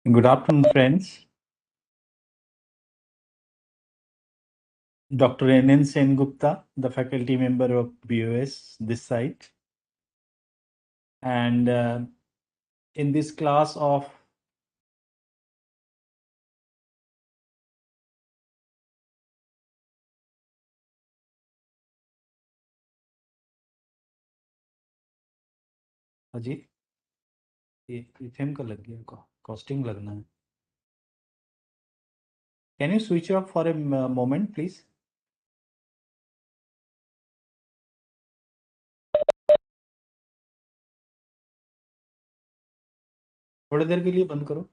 Good afternoon, friends. Dr. N.N. Sengupta, the faculty member of BoS, this side. And in this class of Ajit ये them का लग गया को costing लगना है. Can you switch off for a moment, please? थोड़ी देर के लिए बंद करो.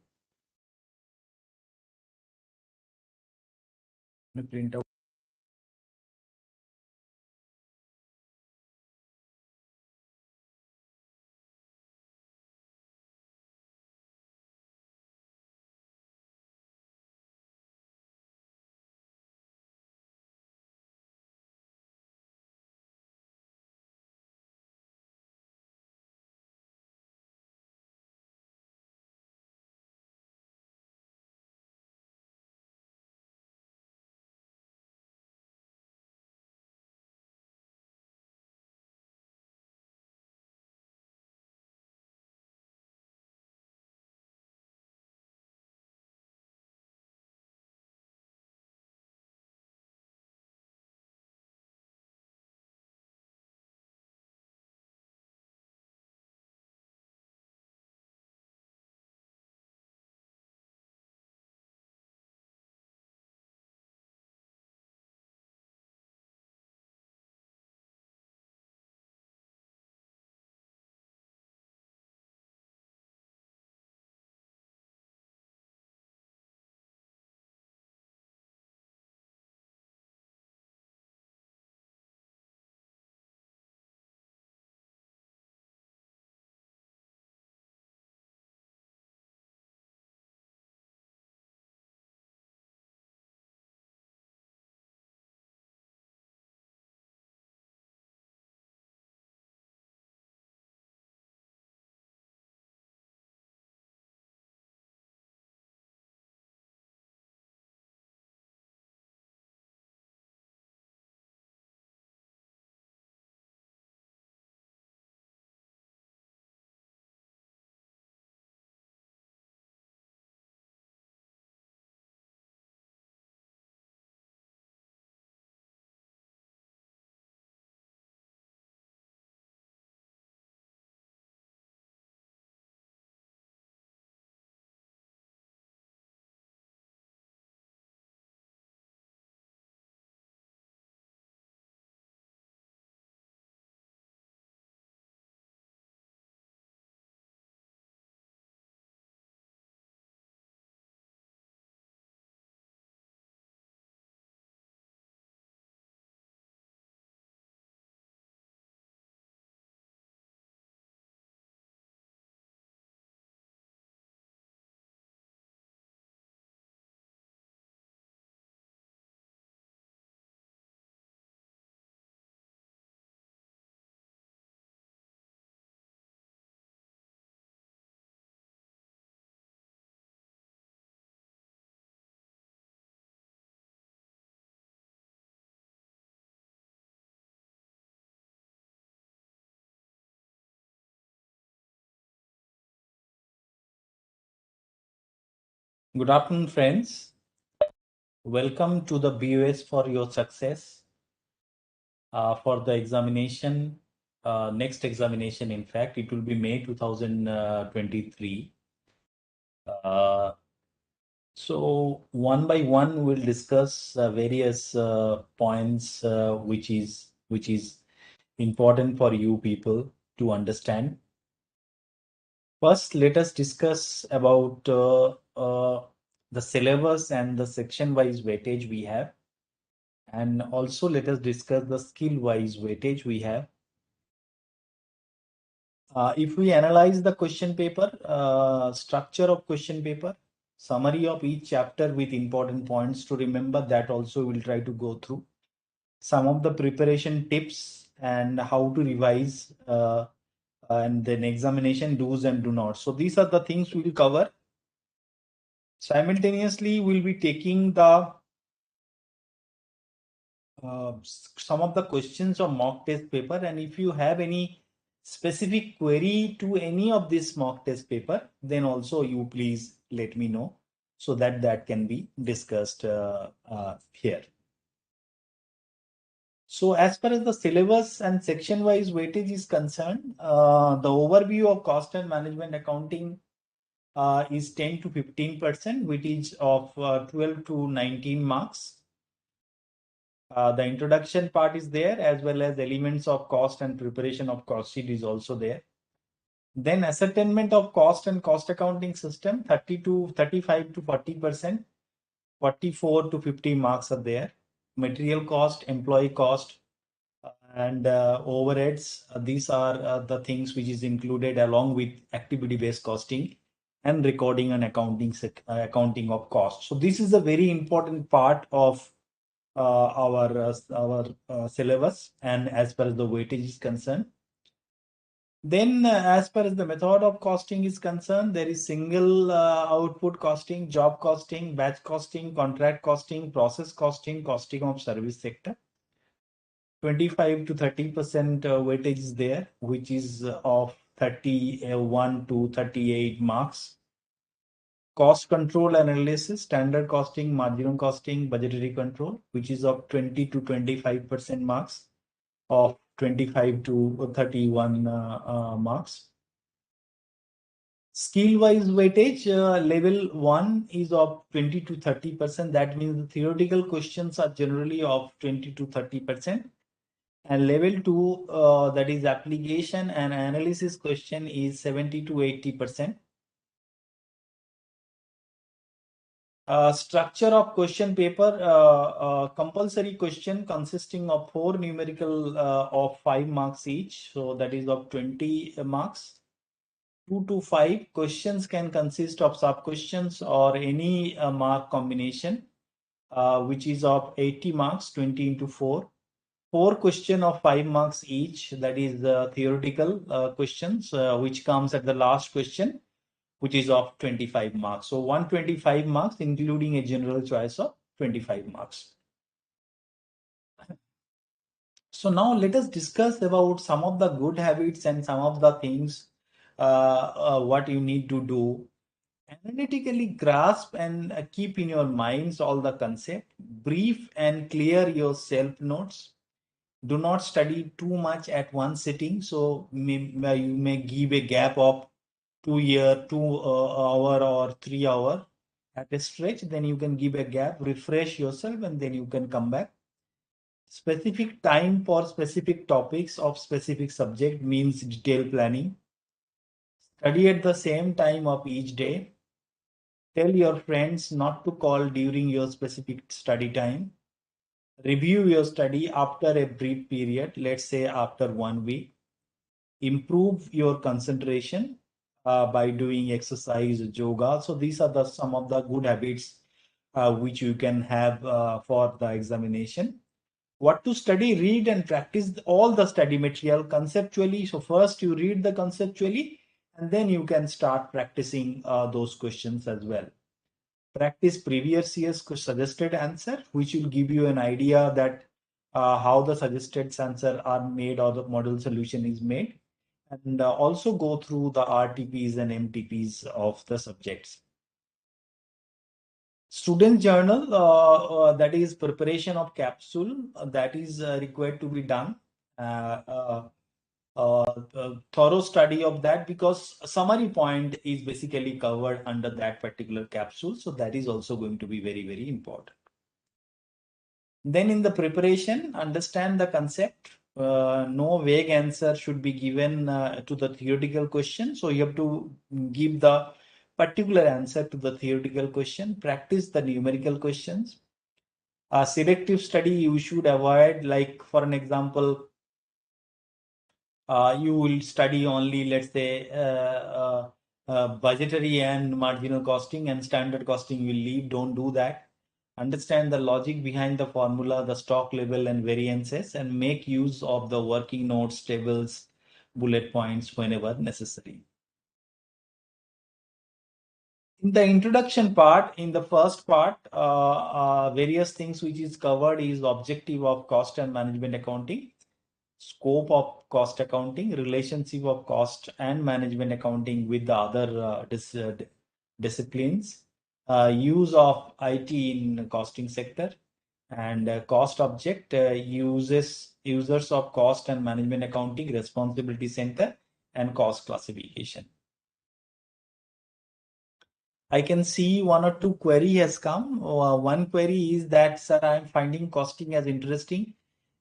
मैं print out. Good afternoon, friends. Welcome to the BOS for your success. For the examination, next examination, in fact, it will be May 2023. So one by one, we'll discuss various points which is important for you people to understand. First, let us discuss about the syllabus and the section-wise weightage we have, and also let us discuss the skill-wise weightage we have. If we analyze the question paper, structure of question paper, summary of each chapter with important points to remember, that also we'll try to go through. Some of the preparation tips and how to revise, and then examination do's and do nots. So these are the things we will cover. Simultaneously, we'll be taking the some of the questions of mock test paper, and if you have any specific query to any of this mock test paper, then also you please let me know so that that can be discussed here. So as far as the syllabus and section wise weightage is concerned, the overview of cost and management accounting is 10 to 15%, which is of 12 to 19 marks. The introduction part is there, as well as elements of cost and preparation of cost sheet is also there. Then ascertainment of cost and cost accounting system, 30 to 35 to 40%, 44 to 50 marks are there. Material cost, employee cost, and overheads. These are the things which is included along with activity-based costing and recording and accounting of cost. So this is a very important part of our syllabus, and as far as the weightage is concerned. Then as far as the method of costing is concerned, there is single output costing, job costing, batch costing, contract costing, process costing, costing of service sector. 25 to 30% weightage is there, which is of 31 to 38 marks. Cost control analysis, standard costing, marginal costing, budgetary control, which is of 20 to 25% marks, of 25 to 31 marks. Skill wise weightage, level 1 is of 20 to 30%. That means the theoretical questions are generally of 20 to 30%. And level 2, that is application and analysis question, is 70 to 80%. Structure of question paper, compulsory question consisting of 4 numerical of 5 marks each. So that is of 20 marks. 2 to 5 questions can consist of sub questions or any mark combination, which is of 80 marks, 20 into 4. 4 questions of 5 marks each, that is the theoretical questions, which comes at the last question, which is of 25 marks. So 125 marks, including a general choice of 25 marks. So now let us discuss about some of the good habits and some of the things what you need to do. Analytically grasp and keep in your minds all the concept. Brief and clear your self notes. Do not study too much at one sitting. So you may give a gap of 2 year, 2 hour or 3 hour at a stretch. Then you can give a gap, refresh yourself, and then you can come back. Specific time for specific topics of specific subject means detailed planning. Study at the same time of each day. Tell your friends not to call during your specific study time. Review your study after a brief period, let's say after 1 week. Improve your concentration by doing exercise, yoga. So these are some of the good habits which you can have for the examination. What to study? Read and practice all the study material conceptually. So first you read the conceptually, and then you can start practicing those questions as well. Practice previous year's suggested answer, which will give you an idea that how the suggested answer are made or the model solution is made, and also go through the RTPs and MTPs of the subjects. Student journal, that is preparation of capsule, that is required to be done. Thorough study of that, because a summary point is basically covered under that particular capsule. So that is also going to be very, very important. Then in the preparation, understand the concept. No vague answer should be given to the theoretical question. So you have to give the particular answer to the theoretical question. Practice the numerical questions. Selective study you should avoid, like for an example, you will study only, let's say, budgetary and marginal costing, and standard costing you will leave. Don't do that. Understand the logic behind the formula, the stock level and variances, and make use of the working notes, tables, bullet points whenever necessary. In the introduction part, in the first part, various things which is covered is objective of cost and management accounting, scope of cost accounting, relationship of cost and management accounting with the other disciplines, use of IT in costing sector, and cost object users of cost and management accounting, responsibility center, and cost classification. I can see one or two query has come. One query is that, sir, I'm finding costing as interesting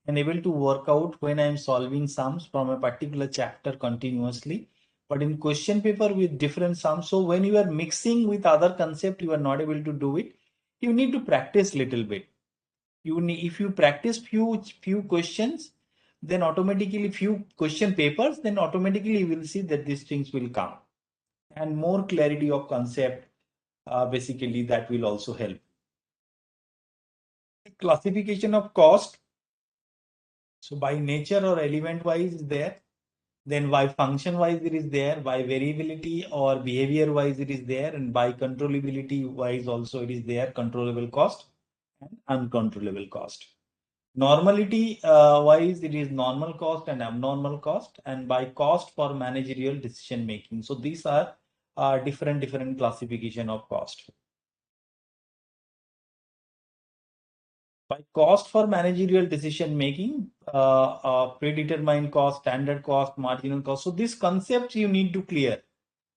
and able to work out when I'm solving sums from a particular chapter continuously. But in question paper with different sums, so when you are mixing with other concept, you are not able to do it. You need to practice little bit. If you practice few questions, then automatically few question papers, then automatically you will see that these things will come, and more clarity of concept. Basically, that will also help. Classification of cost. So by nature or element wise is there. Then by function wise it is there. By variability or behavior wise it is there. And by controllability wise also it is there. Controllable cost and uncontrollable cost. Normality wise it is normal cost and abnormal cost. And by cost for managerial decision making. So these are different classification of cost. By cost for managerial decision making, predetermined cost, standard cost, marginal cost. So these concepts you need to clear.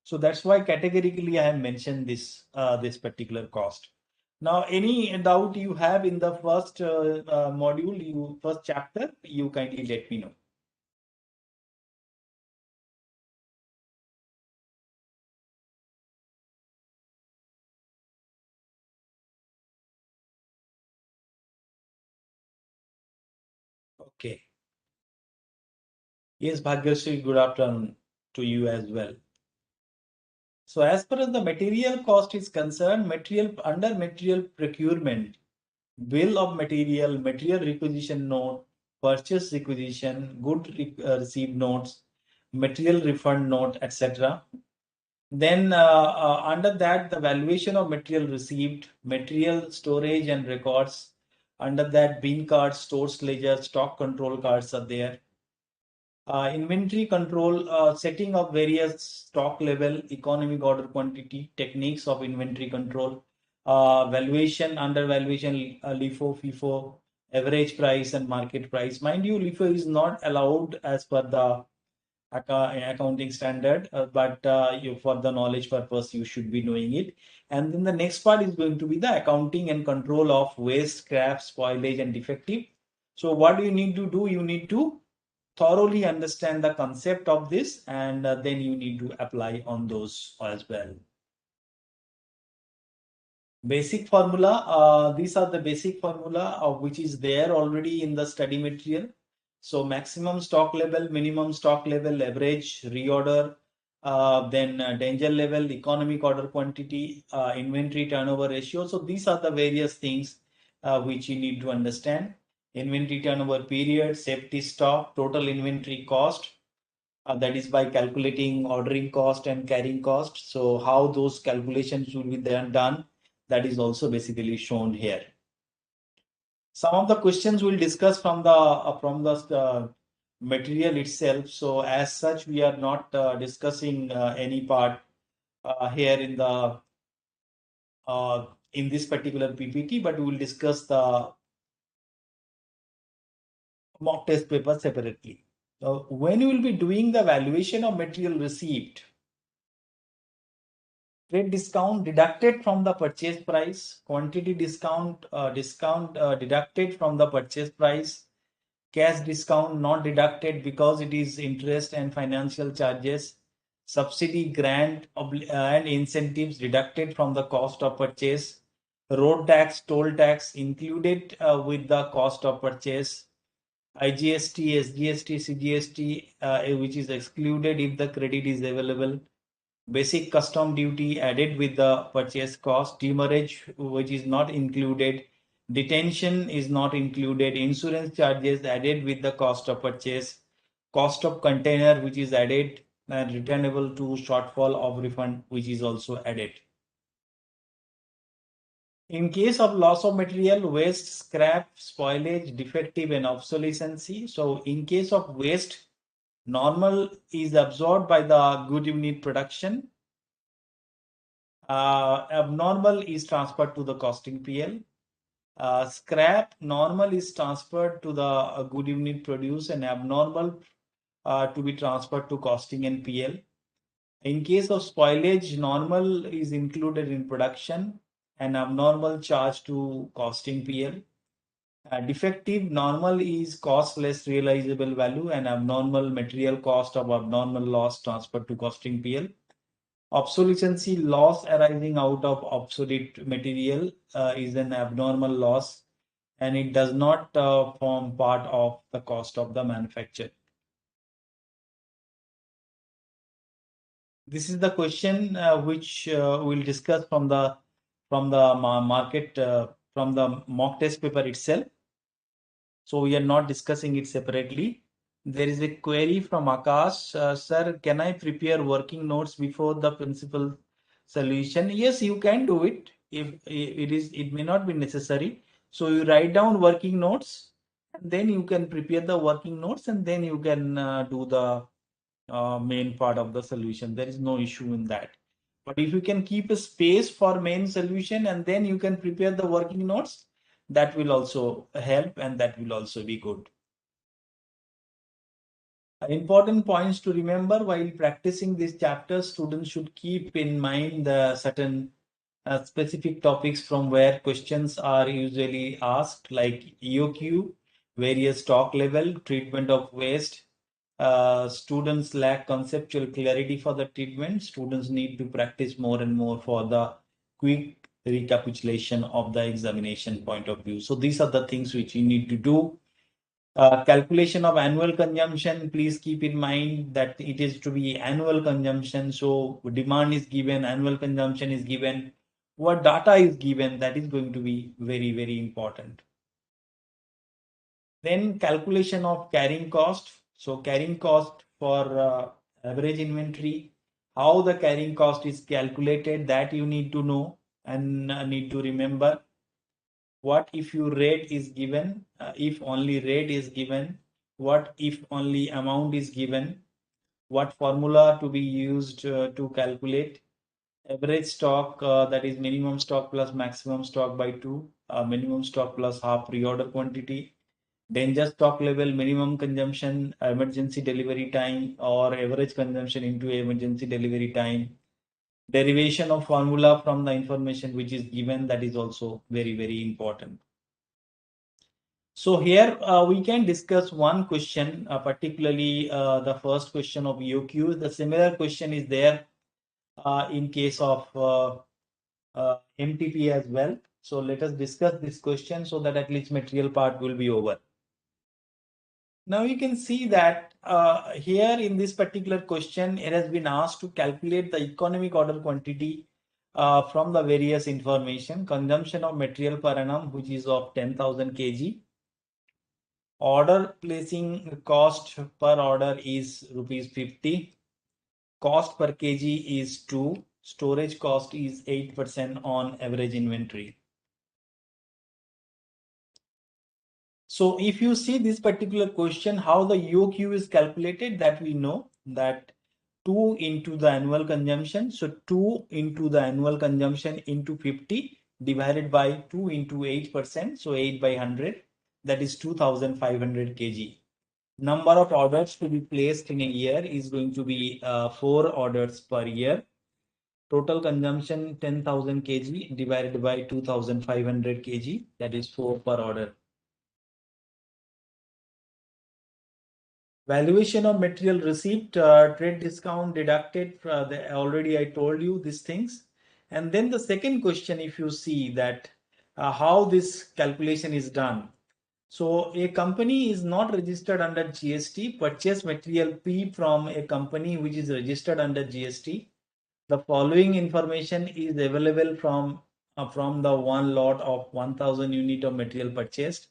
So that's why categorically I have mentioned this particular cost. Now, any doubt you have in the first module, first chapter, you kindly let me know. Okay. Yes, Bhagyashree, good afternoon to you as well. So as far as the material cost is concerned, under material procurement, bill of material, material requisition note, purchase requisition, received notes, material refund note, etc. Then under that, the valuation of material received, material storage and records. Under that, bin cards, stores ledger, stock control cards are there. Inventory control, setting of various stock level, economic order quantity, techniques of inventory control, valuation, under valuation, LIFO, FIFO, average price and market price. Mind you, LIFO is not allowed as per the accounting standard, but for the knowledge purpose, you should be knowing it. And then the next part is going to be the accounting and control of waste, scrap, spoilage, and defective. So what do you need to do? You need to thoroughly understand the concept of this, and then you need to apply on those as well. Basic formula, these are the basic formula which is there already in the study material. So maximum stock level, minimum stock level, average, reorder, then danger level, economic order quantity, inventory turnover ratio. So these are the various things which you need to understand. Inventory turnover period, safety stock, total inventory cost, that is by calculating ordering cost and carrying cost. So how those calculations will be then done, that is also basically shown here. Some of the questions we'll discuss from the material itself. So as such, we are not discussing any part here in this particular PPT, but we will discuss the mock test paper separately. So when you will be doing the valuation of material received, trade discount deducted from the purchase price, quantity discount deducted from the purchase price, cash discount not deducted because it is interest and financial charges, subsidy grant and incentives deducted from the cost of purchase, road tax, toll tax included with the cost of purchase, IGST, SGST, CGST, which is excluded if the credit is available, basic custom duty added with the purchase cost, demurrage which is not included, detention is not included, insurance charges added with the cost of purchase, cost of container which is added, and returnable to shortfall of refund which is also added. In case of loss of material, waste, scrap, spoilage, defective and obsolescence. So in case of waste, normal is absorbed by the good unit production. Abnormal is transferred to the costing PL. Scrap, normal is transferred to the good unit produce, and abnormal to be transferred to costing and PL. In case of spoilage, normal is included in production and abnormal charge to costing PL. Defective, normal is cost less realizable value and abnormal material cost of abnormal loss transferred to costing PL. Obsolescence, loss arising out of obsolete material is an abnormal loss, and it does not form part of the cost of the manufacture. This is the question which we'll discuss from the market from the mock test paper itself. So we are not discussing it separately. There is a query from Akash. Sir, can I prepare working notes before the principal solution? Yes, you can do it. If it may not be necessary. So you write down working notes, and then you can prepare the working notes, and then you can do the main part of the solution. There is no issue in that. But if you can keep a space for main solution and then you can prepare the working notes, that will also help and that will also be good. Important points to remember while practicing these chapters, students should keep in mind the certain specific topics from where questions are usually asked, like EOQ, various stock level, treatment of waste. Students lack conceptual clarity for the treatment. Students need to practice more and more for the quick recapitulation of the examination point of view. So these are the things which you need to do. Calculation of annual consumption, please keep in mind that it is to be annual consumption. So demand is given, annual consumption is given, what data is given, that is going to be very, very important. Then calculation of carrying cost. So carrying cost for average inventory, how the carrying cost is calculated, that you need to know and need to remember. What if your rate is given, if only rate is given, what if only amount is given, what formula to be used to calculate average stock, that is minimum stock plus maximum stock by 2, minimum stock plus half pre-order quantity, danger stock level, minimum consumption, emergency delivery time or average consumption into emergency delivery time, derivation of formula from the information which is given, that is also very, very important. So here we can discuss one question, particularly the first question of EOQ. The similar question is there in case of MTP as well. So let us discuss this question so that at least material part will be over. Now you can see that here in this particular question, it has been asked to calculate the economic order quantity from the various information. Consumption of material per annum, which is of 10,000 kg. Order placing cost per order is rupees 50. Cost per kg is 2. Storage cost is 8% on average inventory. So if you see this particular question, how the EOQ is calculated, that we know that 2 into the annual consumption. So 2 into the annual consumption into 50 divided by 2 into 8%. So 8 by 100, that is 2,500 kg. Number of orders to be placed in a year is going to be 4 orders per year. Total consumption 10,000 kg divided by 2,500 kg, that is 4 per order. Valuation of material receipt, trade discount deducted. Already I told you these things. And then the second question, if you see that how this calculation is done. So a company is not registered under GST, purchase material P from a company which is registered under GST. The following information is available from the one lot of 1,000 unit of material purchased.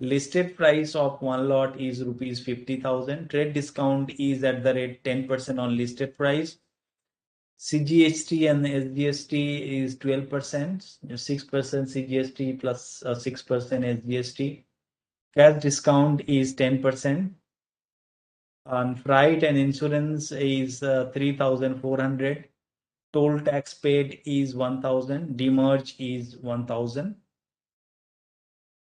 Listed price of one lot is rupees 50,000. Trade discount is at the rate 10% on listed price. CGST and SGST is 12%, 6% CGST plus 6% SGST. Cash discount is 10%. And freight and insurance is 3,400. Toll tax paid is 1,000. Demerge is 1,000.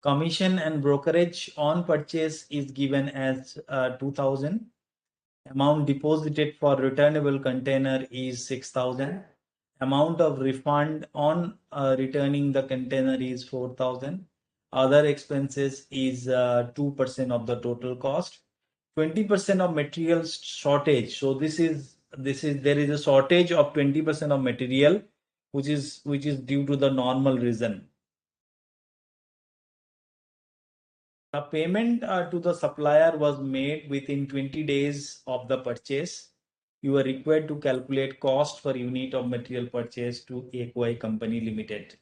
Commission and brokerage on purchase is given as 2,000. Amount deposited for returnable container is 6,000. Amount of refund on returning the container is 4,000. Other expenses is 2% of the total cost. 20% of material shortage. So there is a shortage of 20% of material, which is due to the normal reason. The payment to the supplier was made within 20 days of the purchase. You are required to calculate cost per unit of material purchase to AQI Company Limited.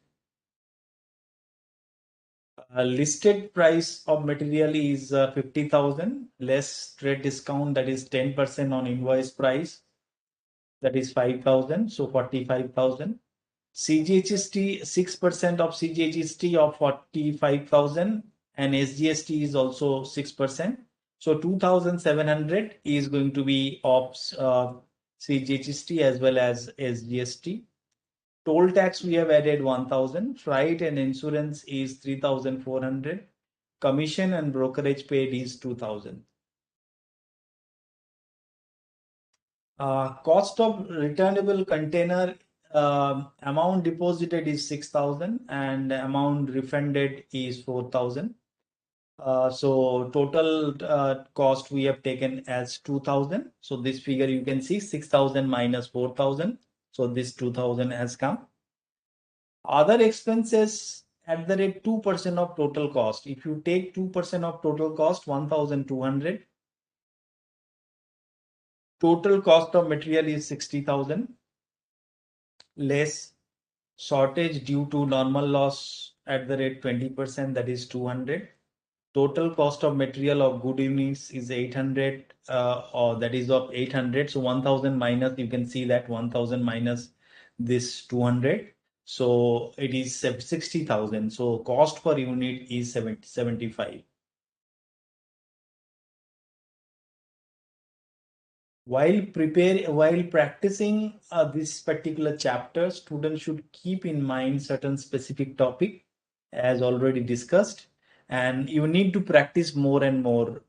Listed price of material is 50,000 less trade discount, that is 10% on invoice price, that is 5,000, so 45,000. CGHST, 6% of CGHST of 45,000 and SGST is also 6%. So 2,700 is going to be of CGHST as well as SGST. Toll tax we have added 1,000. Freight and insurance is 3,400. Commission and brokerage paid is 2,000. Cost of returnable container, amount deposited is 6,000 and amount refunded is 4,000. So total cost we have taken as 2,000. So this figure you can see 6,000 minus 4,000. So this 2,000 has come. Other expenses at the rate 2% of total cost. If you take 2% of total cost, 1,200. Total cost of material is 60,000. Less shortage due to normal loss at the rate 20%, that is 200. Total cost of material of good units is 800, or that is of 800. So 1,000 minus, you can see that 1,000 minus this 200. So it is 60,000. So cost per unit is 75. While practicing this particular chapter, students should keep in mind certain specific topic as already discussed, and you need to practice more and more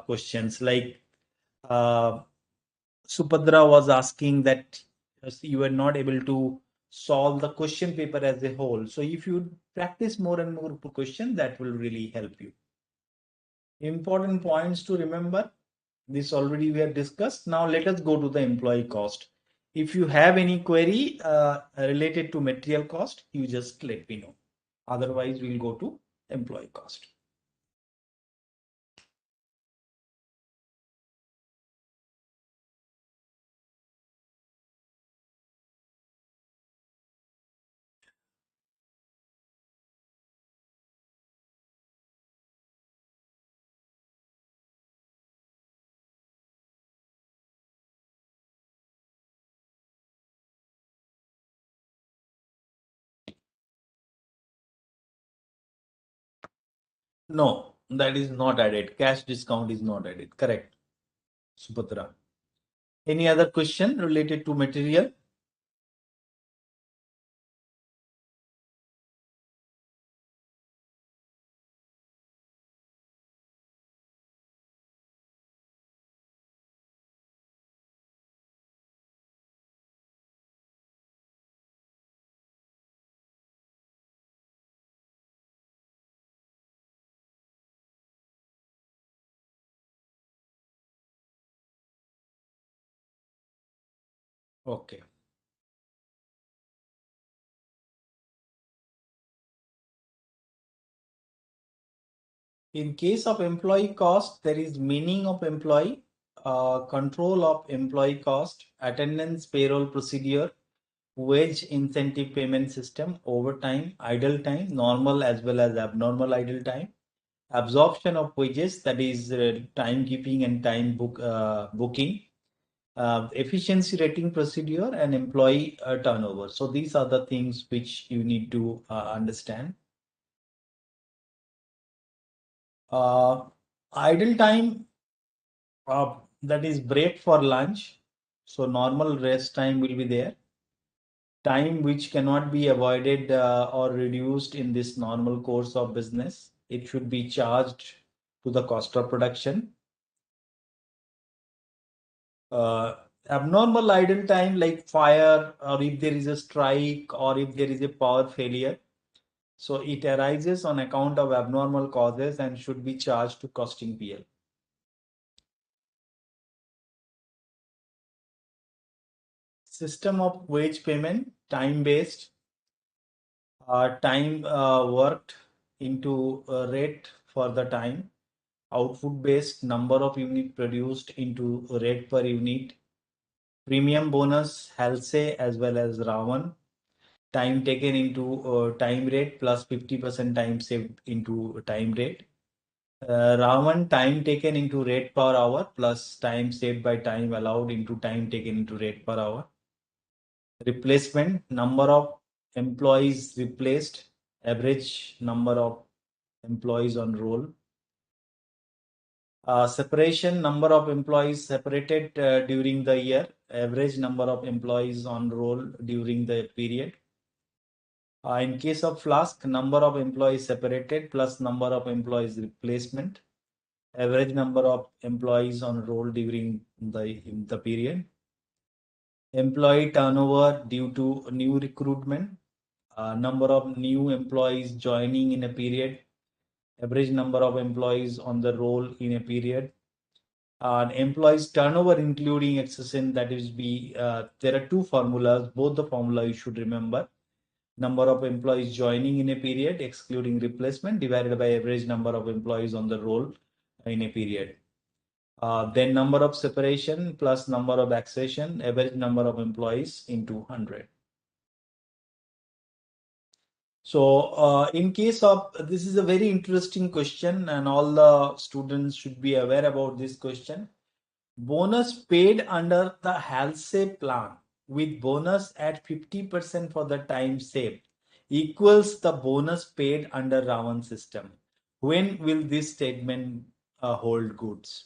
questions. Like Subhadra was asking that you were not able to solve the question paper as a whole. So if you practice more and more questions, that will really help you. Important points to remember. This already we have discussed. Now let us go to the employee cost. If you have any query related to material cost, you just let me know. Otherwise, we'll go to employee cost. No, that is not added. Cash discount is not added. Correct, Subhadra. Any other question related to material? Okay. In case of employee cost, there is meaning of employee, control of employee cost, attendance payroll procedure, wage incentive payment system, overtime, idle time, normal as well as abnormal idle time, absorption of wages, that is timekeeping and time booking, efficiency rating procedure, and employee turnover. So these are the things which you need to understand. Idle time, that is break for lunch. So normal rest time will be there. Time which cannot be avoided or reduced in this normal course of business. It should be charged to the cost of production. Abnormal idle time like fire, or if there is a strike, or if there is a power failure. So it arises on account of abnormal causes and should be charged to costing PL. System of wage payment, time based, time worked into rate for the time, output based, number of unit produced into rate per unit, premium bonus, Halsey as well as Raman, time taken into time rate plus 50% time saved into time rate. Raman, time taken into rate per hour plus time saved by time allowed into time taken into rate per hour. Replacement, number of employees replaced, average number of employees on roll. Separation, number of employees separated during the year, average number of employees on roll during the period. In case of Flask, number of employees separated plus number of employees replacement, average number of employees on roll during the period. Employee turnover due to new recruitment, number of new employees joining in a period, average number of employees on the roll in a period. Employees turnover including accession, that is there are two formulas, both the formula you should remember. Number of employees joining in a period excluding replacement divided by average number of employees on the roll in a period. Then number of separation plus number of accession, average number of employees into 100. So in case of, this is a very interesting question and all the students should be aware about this question. Bonus paid under the Halsey plan with bonus at 50% for the time saved equals the bonus paid under Raman system. When will this statement hold goods?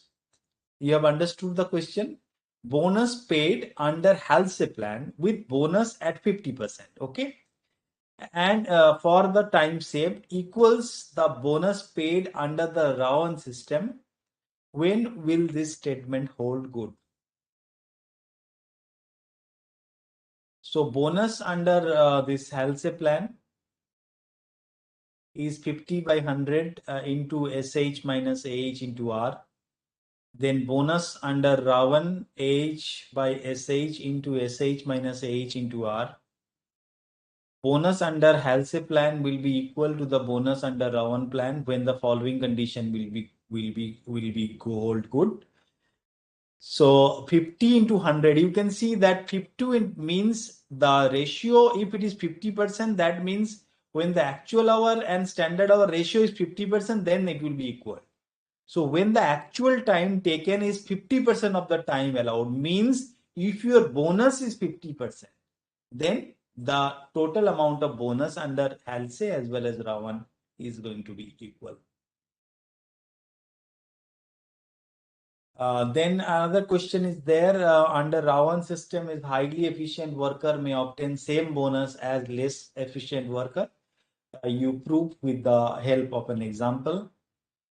You have understood the question? Bonus paid under Halsey plan with bonus at 50%. Okay. And for the time saved equals the bonus paid under the Raman system. When will this statement hold good? So bonus under this Halsey plan is 50 by 100 into SH minus AH into R. Then bonus under Ravan AH by SH into SH minus AH into R. Bonus under Halsey plan will be equal to the bonus under Ravan plan when the following condition will be hold good. So 50 into 100, you can see that 50 means the ratio, if it is 50%, that means when the actual hour and standard hour ratio is 50%, then it will be equal. So when the actual time taken is 50% of the time allowed, means if your bonus is 50%, then the total amount of bonus under Halsey as well as Ravan is going to be equal. Then another question is there under Ravan system is highly efficient worker may obtain same bonus as less efficient worker. You prove with the help of an example.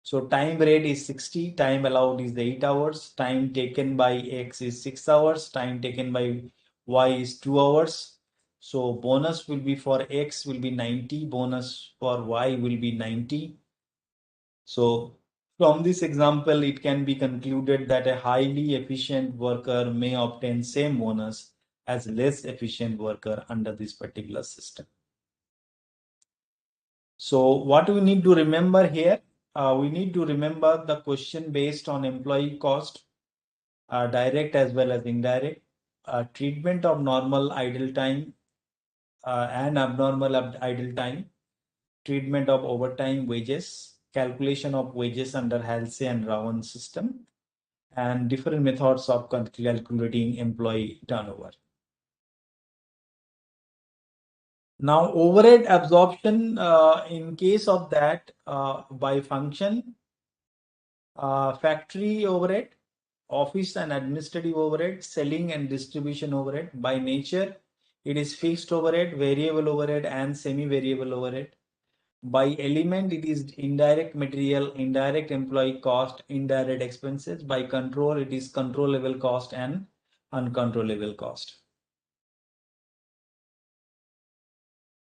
So time rate is 60, time allowed is 8 hours, time taken by X is 6 hours, time taken by Y is 2 hours. So bonus will be for X will be 90, bonus for Y will be 90. So from this example, it can be concluded that a highly efficient worker may obtain same bonus as less efficient worker under this particular system. So what we need to remember here, we need to remember the question based on employee cost, direct as well as indirect, treatment of normal idle time and abnormal idle time, treatment of overtime wages, calculation of wages under Halsey and Ravan system, and different methods of calculating employee turnover. Now, overhead absorption, in case of that, by function, factory overhead, office and administrative overhead, selling and distribution overhead. By nature, it is fixed overhead, variable overhead, and semi-variable overhead. By element, it is indirect material, indirect employee cost, indirect expenses. By control, it is controllable cost and uncontrollable cost.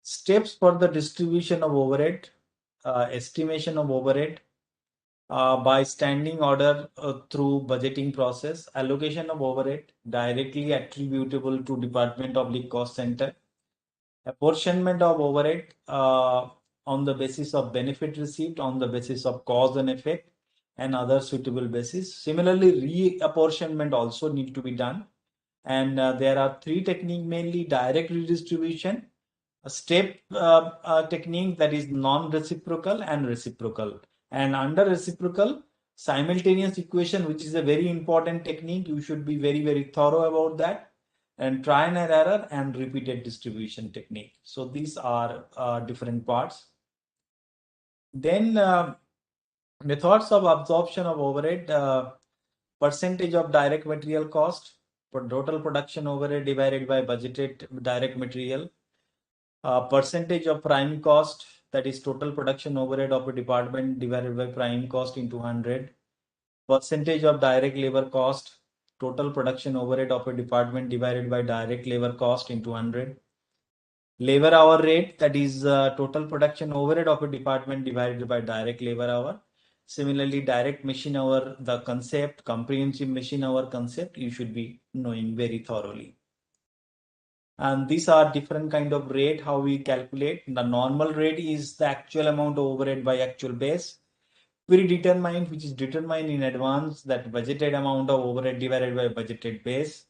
Steps for the distribution of overhead, estimation of overhead, by standing order through budgeting process, allocation of overhead directly attributable to department of the cost center, apportionment of overhead on the basis of benefit received, on the basis of cause and effect, and other suitable basis. Similarly, reapportionment also need to be done. And there are three techniques, mainly direct redistribution, a step technique, that is non-reciprocal and reciprocal. And under reciprocal, simultaneous equation, which is a very important technique. You should be very, very thorough about that. And try and error and repeated distribution technique. So these are different parts. Then methods of absorption of overhead, percentage of direct material cost for total production overhead divided by budgeted direct material, percentage of prime cost, that is total production overhead of a department divided by prime cost into 100, percentage of direct labor cost, total production overhead of a department divided by direct labor cost into 100, labor hour rate, that is total production overhead of a department divided by direct labor hour. Similarly, direct machine hour, the concept, comprehensive machine hour concept, you should be knowing very thoroughly. And these are different kind of rate how we calculate. The normal rate is the actual amount of overhead by actual base. Predetermined, which is determined in advance, that budgeted amount of overhead divided by budgeted base.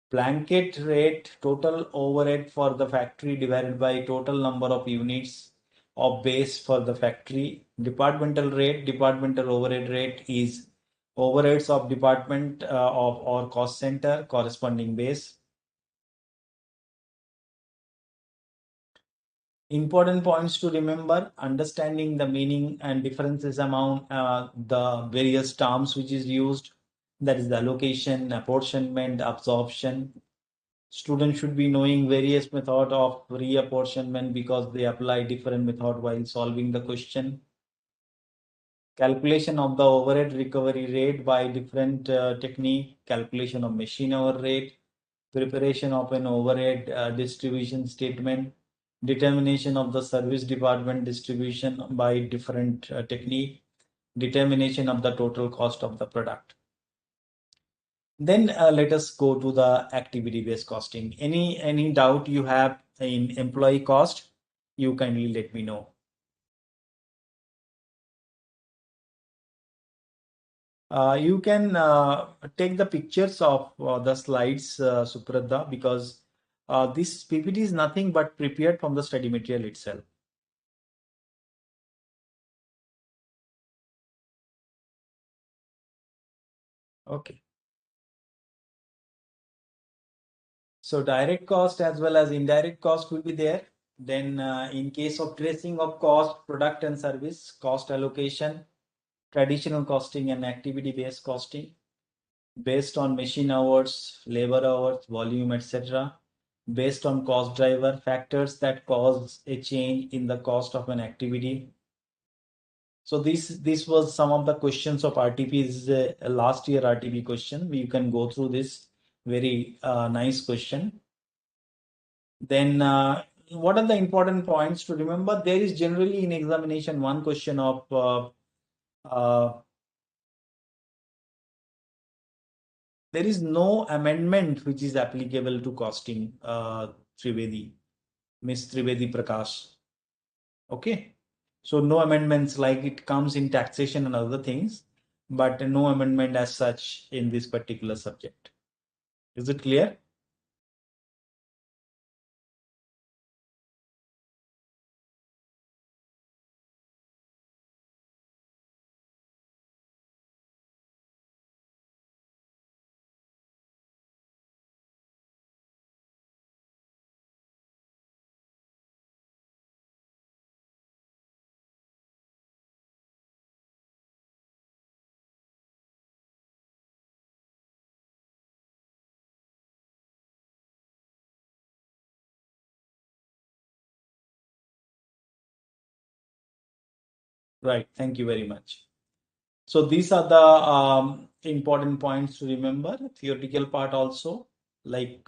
Blanket rate, total overhead for the factory divided by total number of units of base for the factory. Departmental rate, departmental overhead rate is overheads of department of or cost center corresponding base. Important points to remember: understanding the meaning and differences among the various terms which is used, that is the allocation, apportionment, absorption. Students should be knowing various method of reapportionment because they apply different method while solving the question. Calculation of the overhead recovery rate by different technique, calculation of machine hour rate, preparation of an overhead distribution statement, determination of the service department distribution by different technique, determination of the total cost of the product. Then let us go to the activity-based costing. Any doubt you have in employee cost, you kindly let me know. You can take the pictures of the slides, Supradha, because this PPT is nothing but prepared from the study material itself. Okay. So direct cost as well as indirect cost will be there. Then in case of tracing of cost, product and service, cost allocation, traditional costing and activity-based costing, based on machine hours, labor hours, volume, etc. Based on cost driver, factors that cause a change in the cost of an activity. So this was some of the questions of RTP. This is a last year RTP question. You can go through this very nice question. Then what are the important points to remember? There is generally in examination one question of there is no amendment which is applicable to costing Trivedi, Miss Trivedi Prakash. Okay. So no amendments, like it comes in taxation and other things, but no amendment as such in this particular subject. Is it clear? Right. Thank you very much. So these are the important points to remember. Theoretical part also, like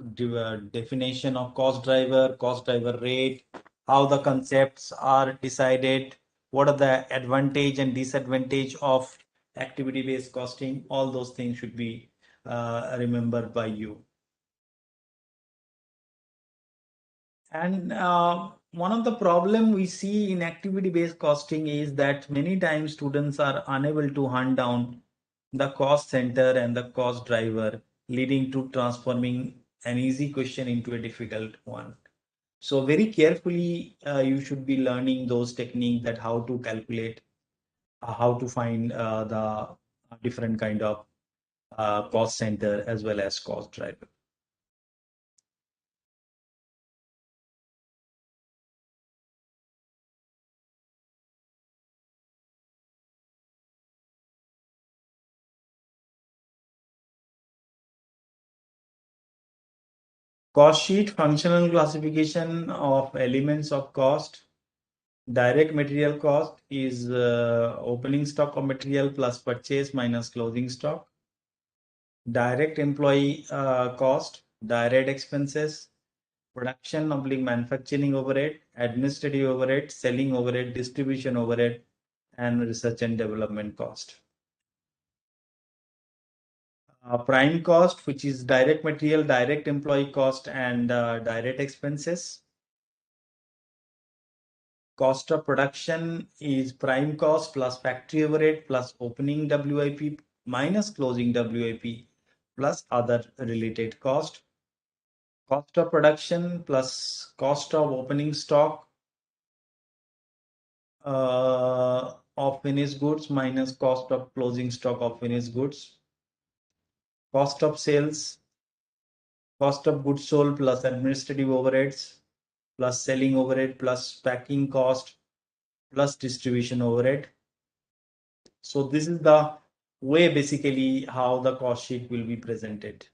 definition of cost driver rate, how the concepts are decided, what are the advantage and disadvantage of activity-based costing. All those things should be remembered by you. And one of the problem we see in activity-based costing is that many times students are unable to hunt down the cost center and the cost driver, leading to transforming an easy question into a difficult one. So very carefully, you should be learning those techniques that how to calculate, how to find the different kind of cost center as well as cost driver. Cost sheet, functional classification of elements of cost. Direct material cost is opening stock of material plus purchase minus closing stock. Direct employee cost, direct expenses, production oblique manufacturing overhead, administrative overhead, selling overhead, distribution overhead, and research and development cost. Prime cost, which is direct material, direct employee cost, and direct expenses. Cost of production is prime cost plus factory overhead plus opening WIP minus closing WIP plus other related cost. Cost of production plus cost of opening stock of finished goods minus cost of closing stock of finished goods. Cost of sales, cost of goods sold plus administrative overheads plus selling overhead plus packing cost plus distribution overhead. So this is the way basically how the cost sheet will be presented.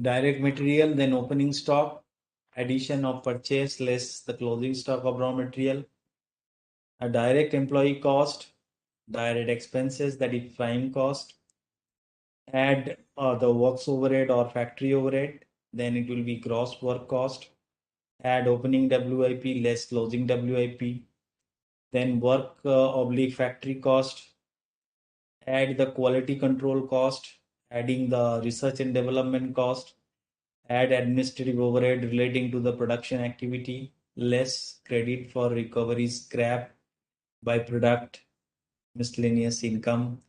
Direct material, then opening stock, addition of purchase less the closing stock of raw material, a direct employee cost, direct expenses, that is prime cost, add the works overhead or factory overhead, then it will be gross work cost, add opening WIP less closing WIP, then work oblique factory cost, add the quality control cost, adding the research and development cost, add administrative overhead relating to the production activity, less credit for recovery scrap byproduct, miscellaneous income,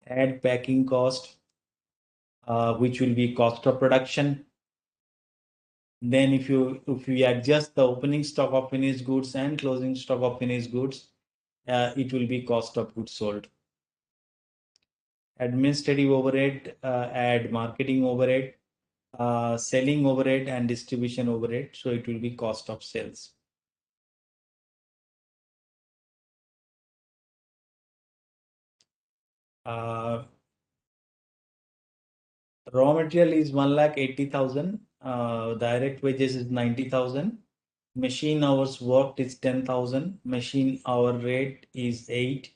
add packing cost, which will be cost of production. Then if you adjust the opening stock of finished goods and closing stock of finished goods, it will be cost of goods sold. Administrative overhead, add marketing overhead, selling overhead and distribution overhead. So it will be cost of sales. Raw material is 1,80,000. Direct wages is 90,000. Machine hours worked is 10,000. Machine hour rate is 8.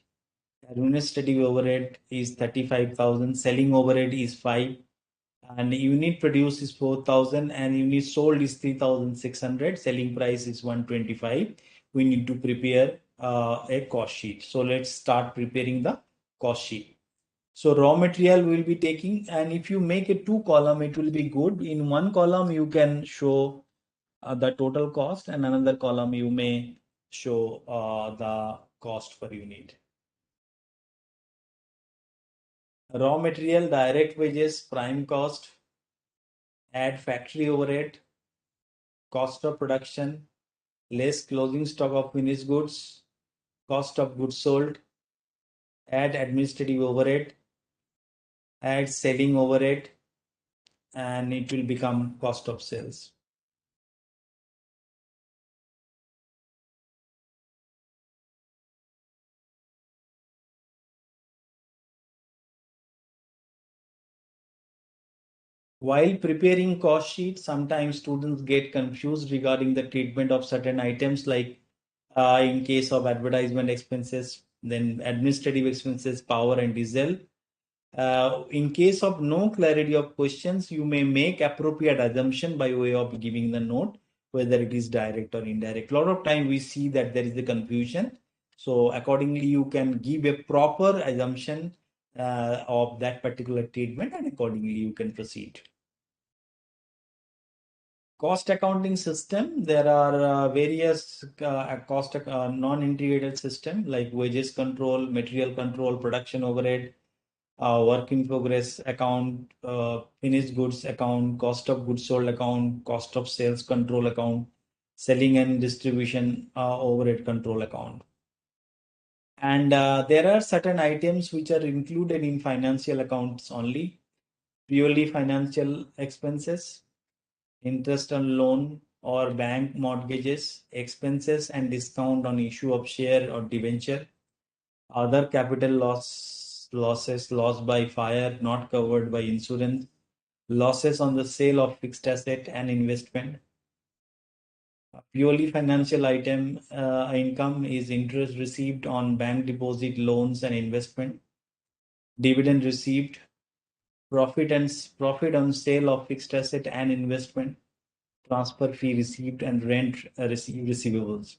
Administrative overhead is 35,000. Selling overhead is 5. And unit produced is 4,000 and unit sold is 3,600. Selling price is 125. We need to prepare a cost sheet. So let's start preparing the cost sheet. So raw material will be taking, and if you make a 2 column, it will be good. In 1 column, you can show the total cost, and another column you may show the cost per unit. Raw material, direct wages, prime cost, add factory overhead, cost of production, less closing stock of finished goods, cost of goods sold, add administrative overhead, add selling overhead, and it will become cost of sales. While preparing cost sheets, sometimes students get confused regarding the treatment of certain items, like in case of advertisement expenses, then administrative expenses, power and diesel. In case of no clarity of questions, you may make appropriate assumption by way of giving the note, whether it is direct or indirect. A lot of time we see that there is the confusion. So accordingly, you can give a proper assumption of that particular treatment, and accordingly you can proceed. Cost accounting system, there are various cost non-integrated system like wages control, material control, production overhead, work in progress account, finished goods account, cost of goods sold account, cost of sales control account, selling and distribution overhead control account. And there are certain items which are included in financial accounts only, purely financial expenses, interest on loan or bank mortgages, expenses and discount on issue of share or debenture, other capital losses, loss by fire not covered by insurance, losses on the sale of fixed asset and investment. Purely financial item income is interest received on bank deposit, loans and investment, dividend received, profit on sale of fixed asset and investment, transfer fee received and rent receivables.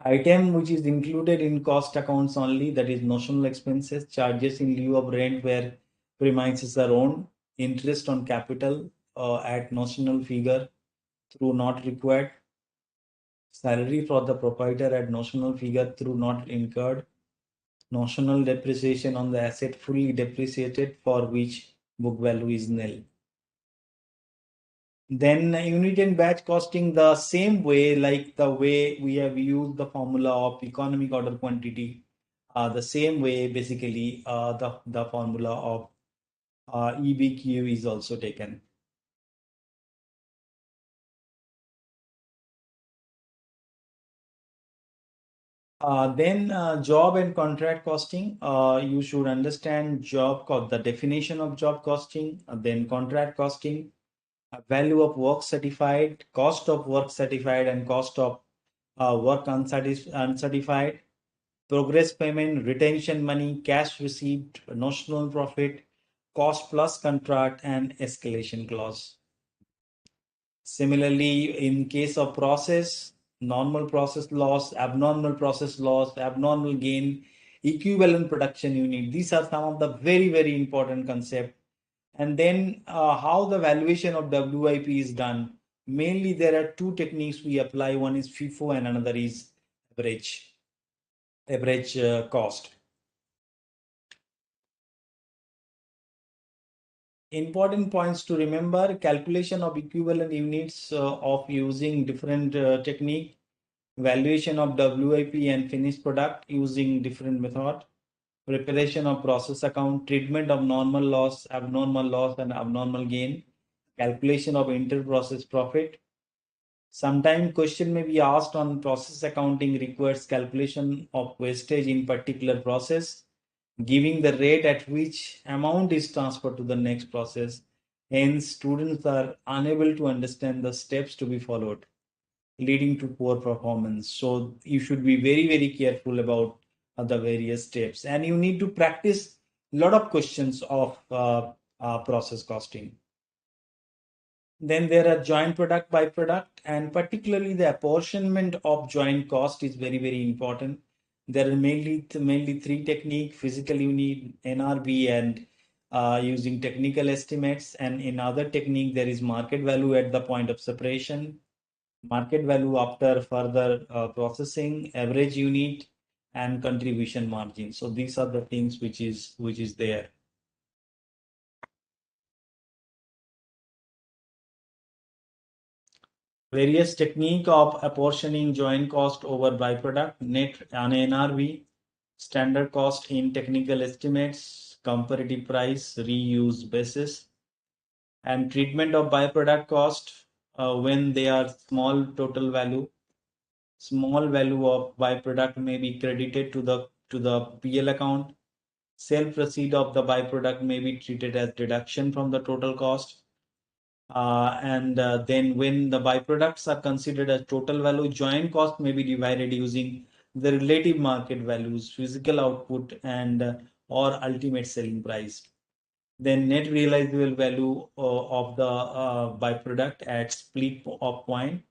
Item which is included in cost accounts only, that is notional expenses, charges in lieu of rent where premises are owned, interest on capital at notional figure through not required, salary for the proprietor at notional figure through not incurred, notional depreciation on the asset fully depreciated for which book value is nil. Then unit and batch costing, the same way, like the way we have used the formula of economic order quantity, the same way basically the formula of EBQ is also taken. Then job and contract costing, you should understand the definition of job costing, then contract costing, value of work certified, cost of work certified, and cost of work uncertified, progress payment, retention money, cash received, notional profit, cost plus contract, and escalation clause. Similarly, in case of process, normal process loss, abnormal gain, equivalent production unit. These are some of the very, very important concepts. And then how the valuation of WIP is done. Mainly there are two techniques we apply. One is FIFO and another is average cost. Important points to remember: calculation of equivalent units of using different technique, valuation of WIP and finished product using different method, preparation of process account, treatment of normal loss and abnormal gain, calculation of inter-process profit. Sometimes question may be asked on process accounting requires calculation of wastage in particular process, giving the rate at which amount is transferred to the next process. Hence, students are unable to understand the steps to be followed, leading to poor performance. So you should be very, very careful about the various steps, and you need to practice a lot of questions of process costing. Then there are joint product by product, and particularly the apportionment of joint cost is very, very important. There are mainly three techniques: physical unit, NRV, and using technical estimates. And in other technique, there is market value at the point of separation, market value after further processing, average unit, and contribution margin. So these are the things which is there. Various technique of apportioning joint cost over byproduct, net on NRV, standard cost in technical estimates, comparative price, reuse basis, and treatment of byproduct cost when they are small total value. Small value of byproduct may be credited to the PL account. Self receipt of the byproduct may be treated as deduction from the total cost. And then when the byproducts are considered as total value, joint cost may be divided using the relative market values, physical output, and or ultimate selling price. Then net realizable value of the byproduct at split of point,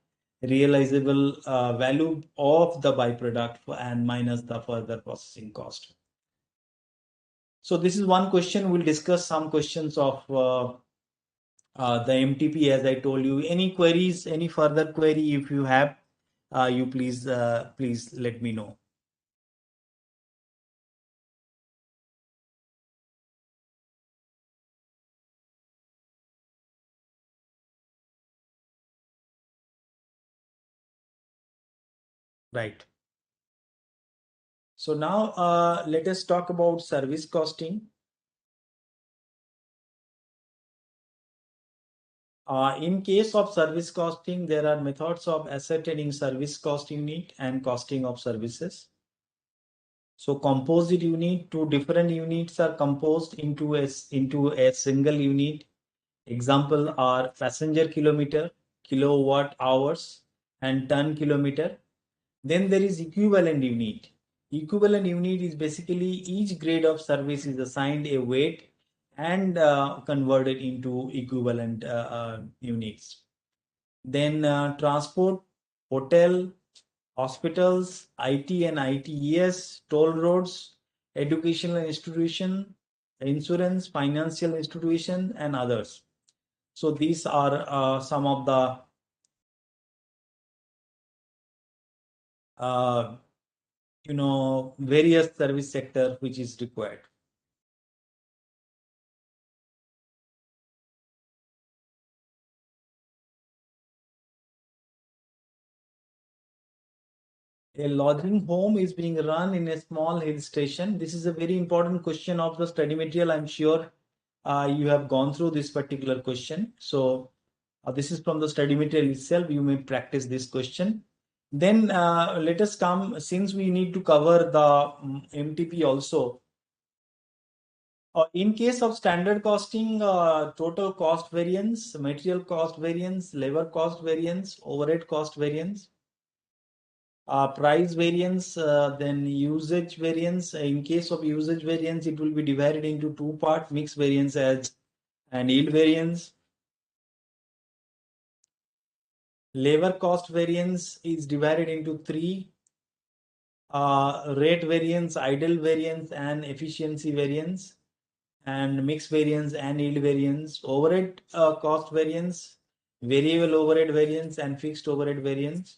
realizable value of the byproduct and minus the further processing cost. So this is one question. We'll discuss some questions of the MTP, as I told you. Any queries, any further query, if you have, you please let me know. Right. So now let us talk about service costing. In case of service costing, there are methods of ascertaining service cost unit and costing of services. So composite unit, two different units are composed into a single unit. Example are passenger kilometer, kilowatt hours, and ton kilometer. Then there is equivalent unit. Equivalent unit is basically each grade of service is assigned a weight and converted into equivalent units. Then transport, hotel, hospitals, IT and ITES, toll roads, educational institution, insurance, financial institution, and others. So these are some of the various service sector which is required. A lodging home is being run in a small hill station. This is a very important question of the study material. I'm sure you have gone through this particular question. So this is from the study material itself. You may practice this question. Then let us come, since we need to cover the MTP also. In case of standard costing, total cost variance, material cost variance, labor cost variance, overhead cost variance, price variance, then usage variance. In case of usage variance, it will be divided into two parts, mix variance and yield variance. Labor cost variance is divided into three, rate variance, idle variance, and efficiency variance, and mix variance and yield variance. Overhead cost variance, variable overhead variance, and fixed overhead variance.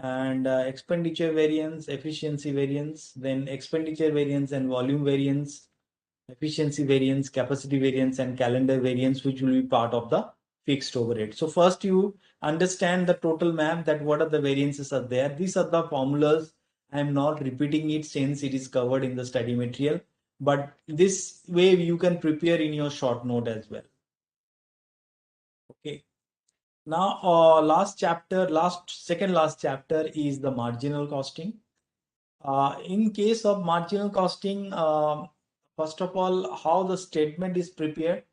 And expenditure variance, efficiency variance, then expenditure variance and volume variance, efficiency variance, capacity variance, and calendar variance, which will be part of the fixed overhead. So first you understand the total map, that what are the variances are there. These are the formulas. I am not repeating it since it is covered in the study material, but this way you can prepare in your short note as well. Okay. Now, second last chapter is the marginal costing. In case of marginal costing, first of all, how the statement is prepared.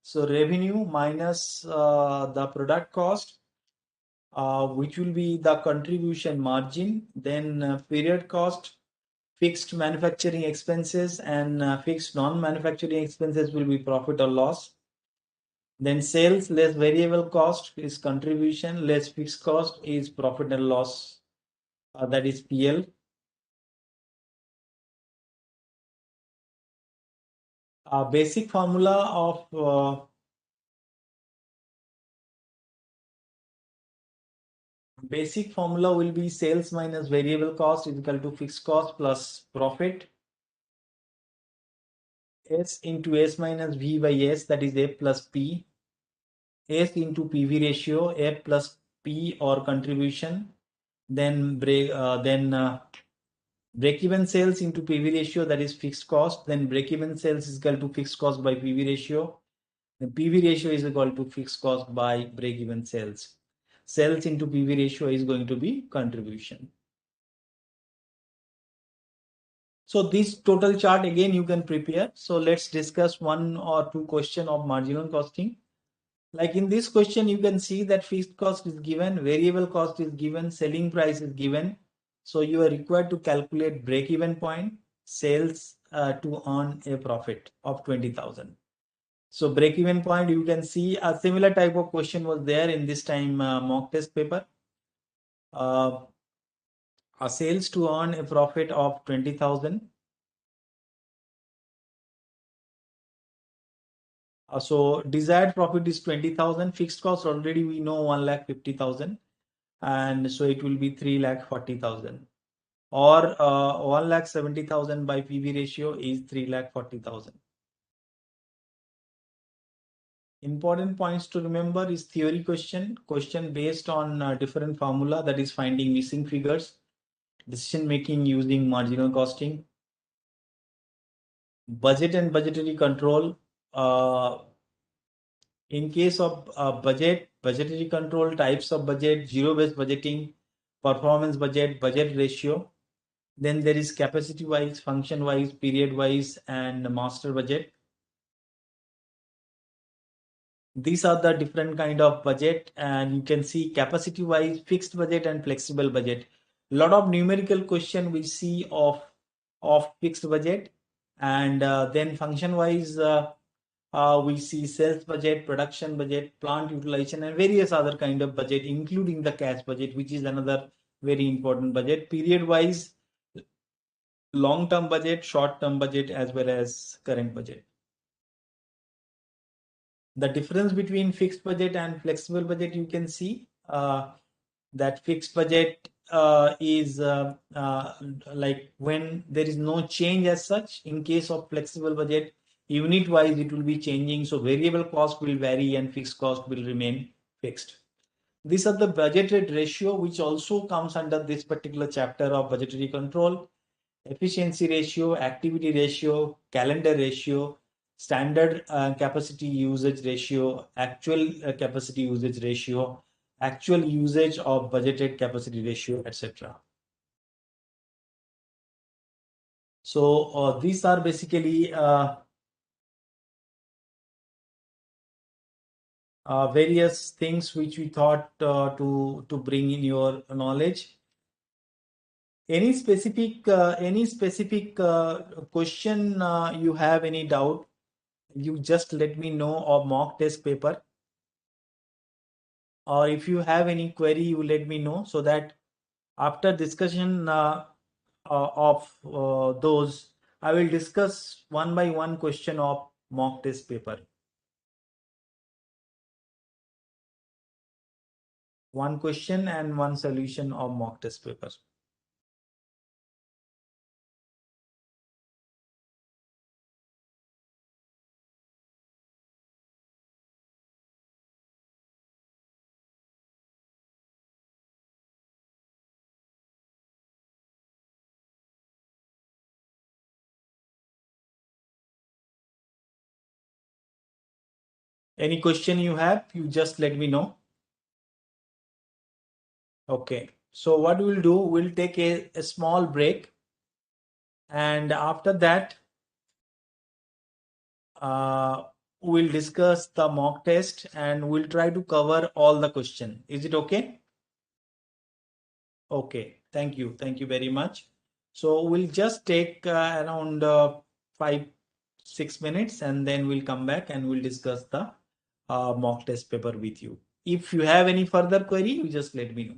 So revenue minus the product cost, which will be the contribution margin, then period cost, fixed manufacturing expenses, and fixed non-manufacturing expenses will be profit or loss. Then sales less variable cost is contribution, less fixed cost is profit and loss, that is PL. Basic formula of basic formula will be sales minus variable cost is equal to fixed cost plus profit. S into S minus V by S, that is A plus P. S into PV ratio, A plus P or contribution. Then break-even sales into PV ratio, that is fixed cost. Then break-even sales is equal to fixed cost by PV ratio. The PV ratio is equal to fixed cost by break-even sales. Sales into PV ratio is going to be contribution. So this total chart again you can prepare. So let's discuss one or two questions of marginal costing. Like in this question, you can see that fixed cost is given, variable cost is given, selling price is given. So you are required to calculate break-even point, sales to earn a profit of 20,000. So break-even point, you can see a similar type of question was there in this time mock test paper. A sales to earn a profit of 20,000. So desired profit is 20,000. Fixed cost already we know 1,50,000, and so it will be 3,40,000. Or 1,70,000 by PV ratio is 3,40,000. Important points to remember is theory question based on different formula, that is finding missing figures, decision making using marginal costing, budget and budgetary control. In case of budgetary control, types of budget, zero-based budgeting, performance budget, budget ratio. Then there is capacity wise, function wise, period wise, and master budget. These are the different kind of budget, and you can see capacity wise, fixed budget and flexible budget. A lot of numerical question we see of fixed budget, and then function wise we see sales budget, production budget, plant utilization, and various other kind of budget, including the cash budget, which is another very important budget. Period wise, long term budget, short term budget, as well as current budget. The difference between fixed budget and flexible budget, you can see that fixed budget is like when there is no change as such. In case of flexible budget, unit wise it will be changing, so variable cost will vary and fixed cost will remain fixed. These are the budgeted ratio, which also comes under this particular chapter of budgetary control. Efficiency ratio, activity ratio, calendar ratio, standard capacity usage ratio, actual capacity usage ratio, actual usage of budgeted capacity ratio, etc. So these are basically various things which we thought to bring in your knowledge. Any specific question you have, any doubt, you just let me know, or mock test paper, or if you have any query, you let me know, so that after discussion of those, I will discuss one by one question of mock test paper. One question and one solution of mock test paper. Any question you have, you just let me know. Okay, so what we'll do, we'll take a small break, and after that we'll discuss the mock test and we'll try to cover all the question. Is it okay? Okay, thank you very much. So we'll just take around 5-6 minutes, and then we'll come back and we'll discuss the mock test paper with you. If you have any further query, you just let me know.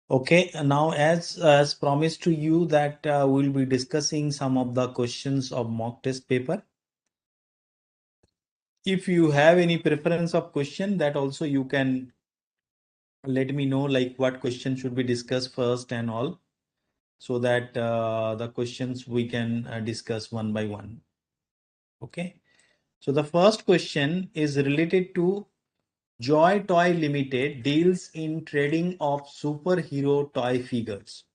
Okay, now as promised to you that we'll be discussing some of the questions of mock test paper. If you have any preference of question, that also you can let me know, like what question should be discussed first and all, so that the questions we can discuss one by one. Okay, so the first question is related to Joy Toy Limited deals in trading of superhero toy figures.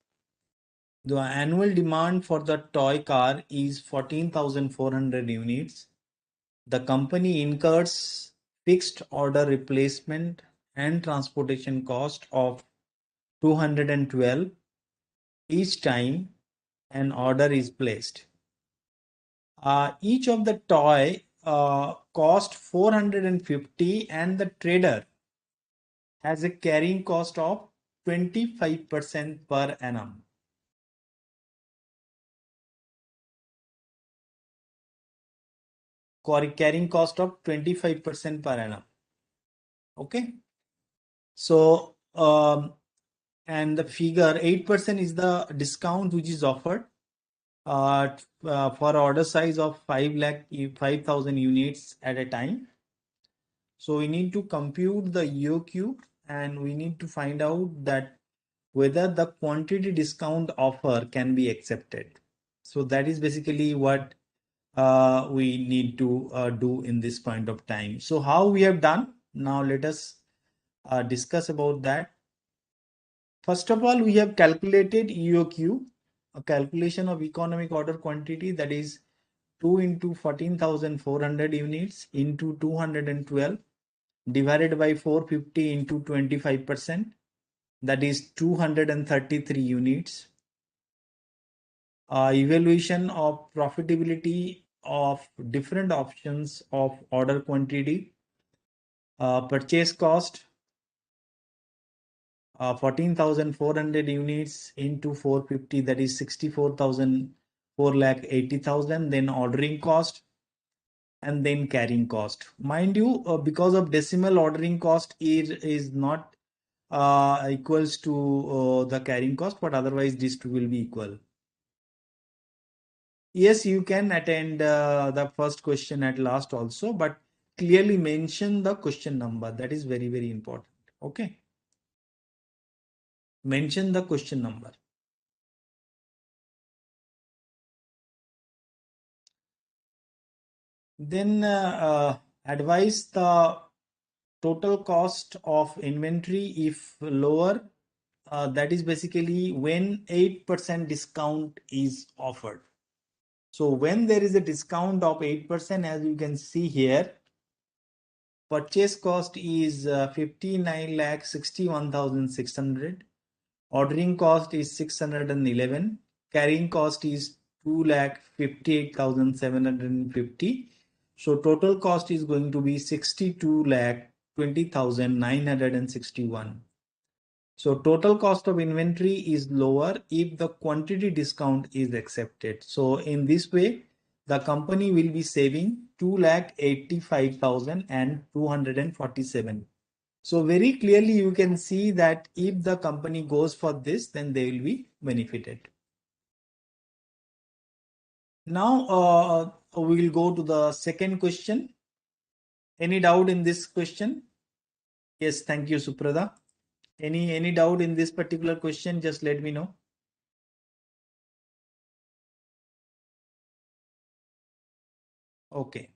The annual demand for the toy car is 14,400 units. The company incurs fixed order replacement and transportation cost of 212 each time an order is placed. Each of the toy cost 450 and the trader has a carrying cost of 25% per annum. Carrying cost of 25% per annum. Okay. So, and the figure 8% is the discount which is offered for order size of 5,000 units at a time. So we need to compute the EOQ and we need to find out that whether the quantity discount offer can be accepted. So that is basically what we need to do in this point of time. So how we have done? Now let us discuss about that. First of all, we have calculated EOQ, a calculation of economic order quantity, that is 2 into 14,400 units into 212 divided by 450 into 25%, that is 233 units. Evaluation of profitability of different options of order quantity, purchase cost, 14,400 units into 450, that is 64,000, 4,80,000, then ordering cost, and then carrying cost. Mind you, because of decimal, ordering cost is not equals to the carrying cost, but otherwise these two will be equal. Yes, you can attend the first question at last also, but clearly mention the question number. That is very, very important. Okay. Mention the question number. Then advise the total cost of inventory if lower. That is basically when 8% discount is offered. So when there is a discount of 8%, as you can see here, purchase cost is 59,61,600. Ordering cost is 611. Carrying cost is 2,58,750. So total cost is going to be 62,20,961. So total cost of inventory is lower if the quantity discount is accepted. So in this way, the company will be saving 2,85,247. So very clearly you can see that if the company goes for this, then they will be benefited. Now we will go to the second question. Any doubt in this question? Yes, thank you, Suprada. Any doubt in this particular question? Just let me know. Okay.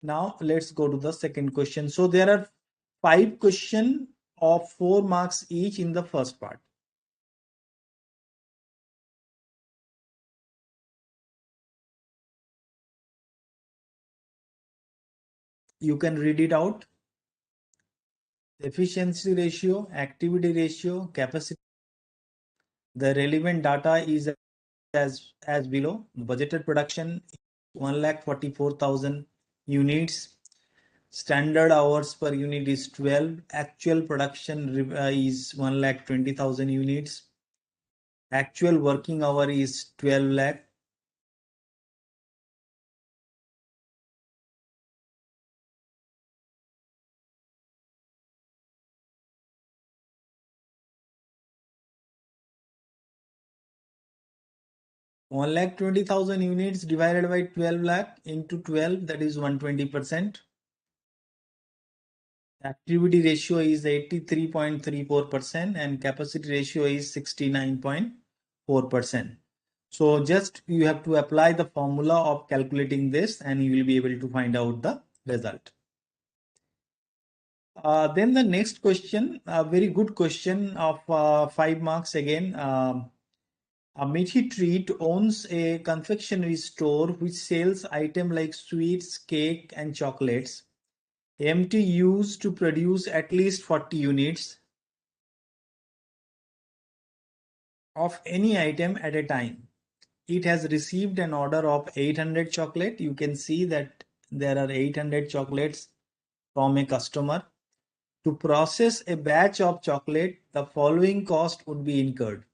Now let's go to the second question. So there are 5 questions of 4 marks each in the first part. You can read it out. Efficiency ratio, activity ratio, capacity. The relevant data is as below. Budgeted production 1,44,000 units. Standard hours per unit is 12. Actual production is 1,20,000 units. Actual working hour is 12 lakh. 1,20,000 units divided by 12 lakh into 12, that is 120%. Activity ratio is 83.34% and capacity ratio is 69.4%. So just you have to apply the formula of calculating this and you will be able to find out the result. Then the next question, a very good question of 5 marks again. Mithi Treat owns a confectionery store which sells items like sweets, cake and chocolates. MT used to produce at least 40 units of any item at a time. It has received an order of 800 chocolate. You can see that there are 800 chocolates from a customer. To process a batch of chocolate, the following cost would be incurred.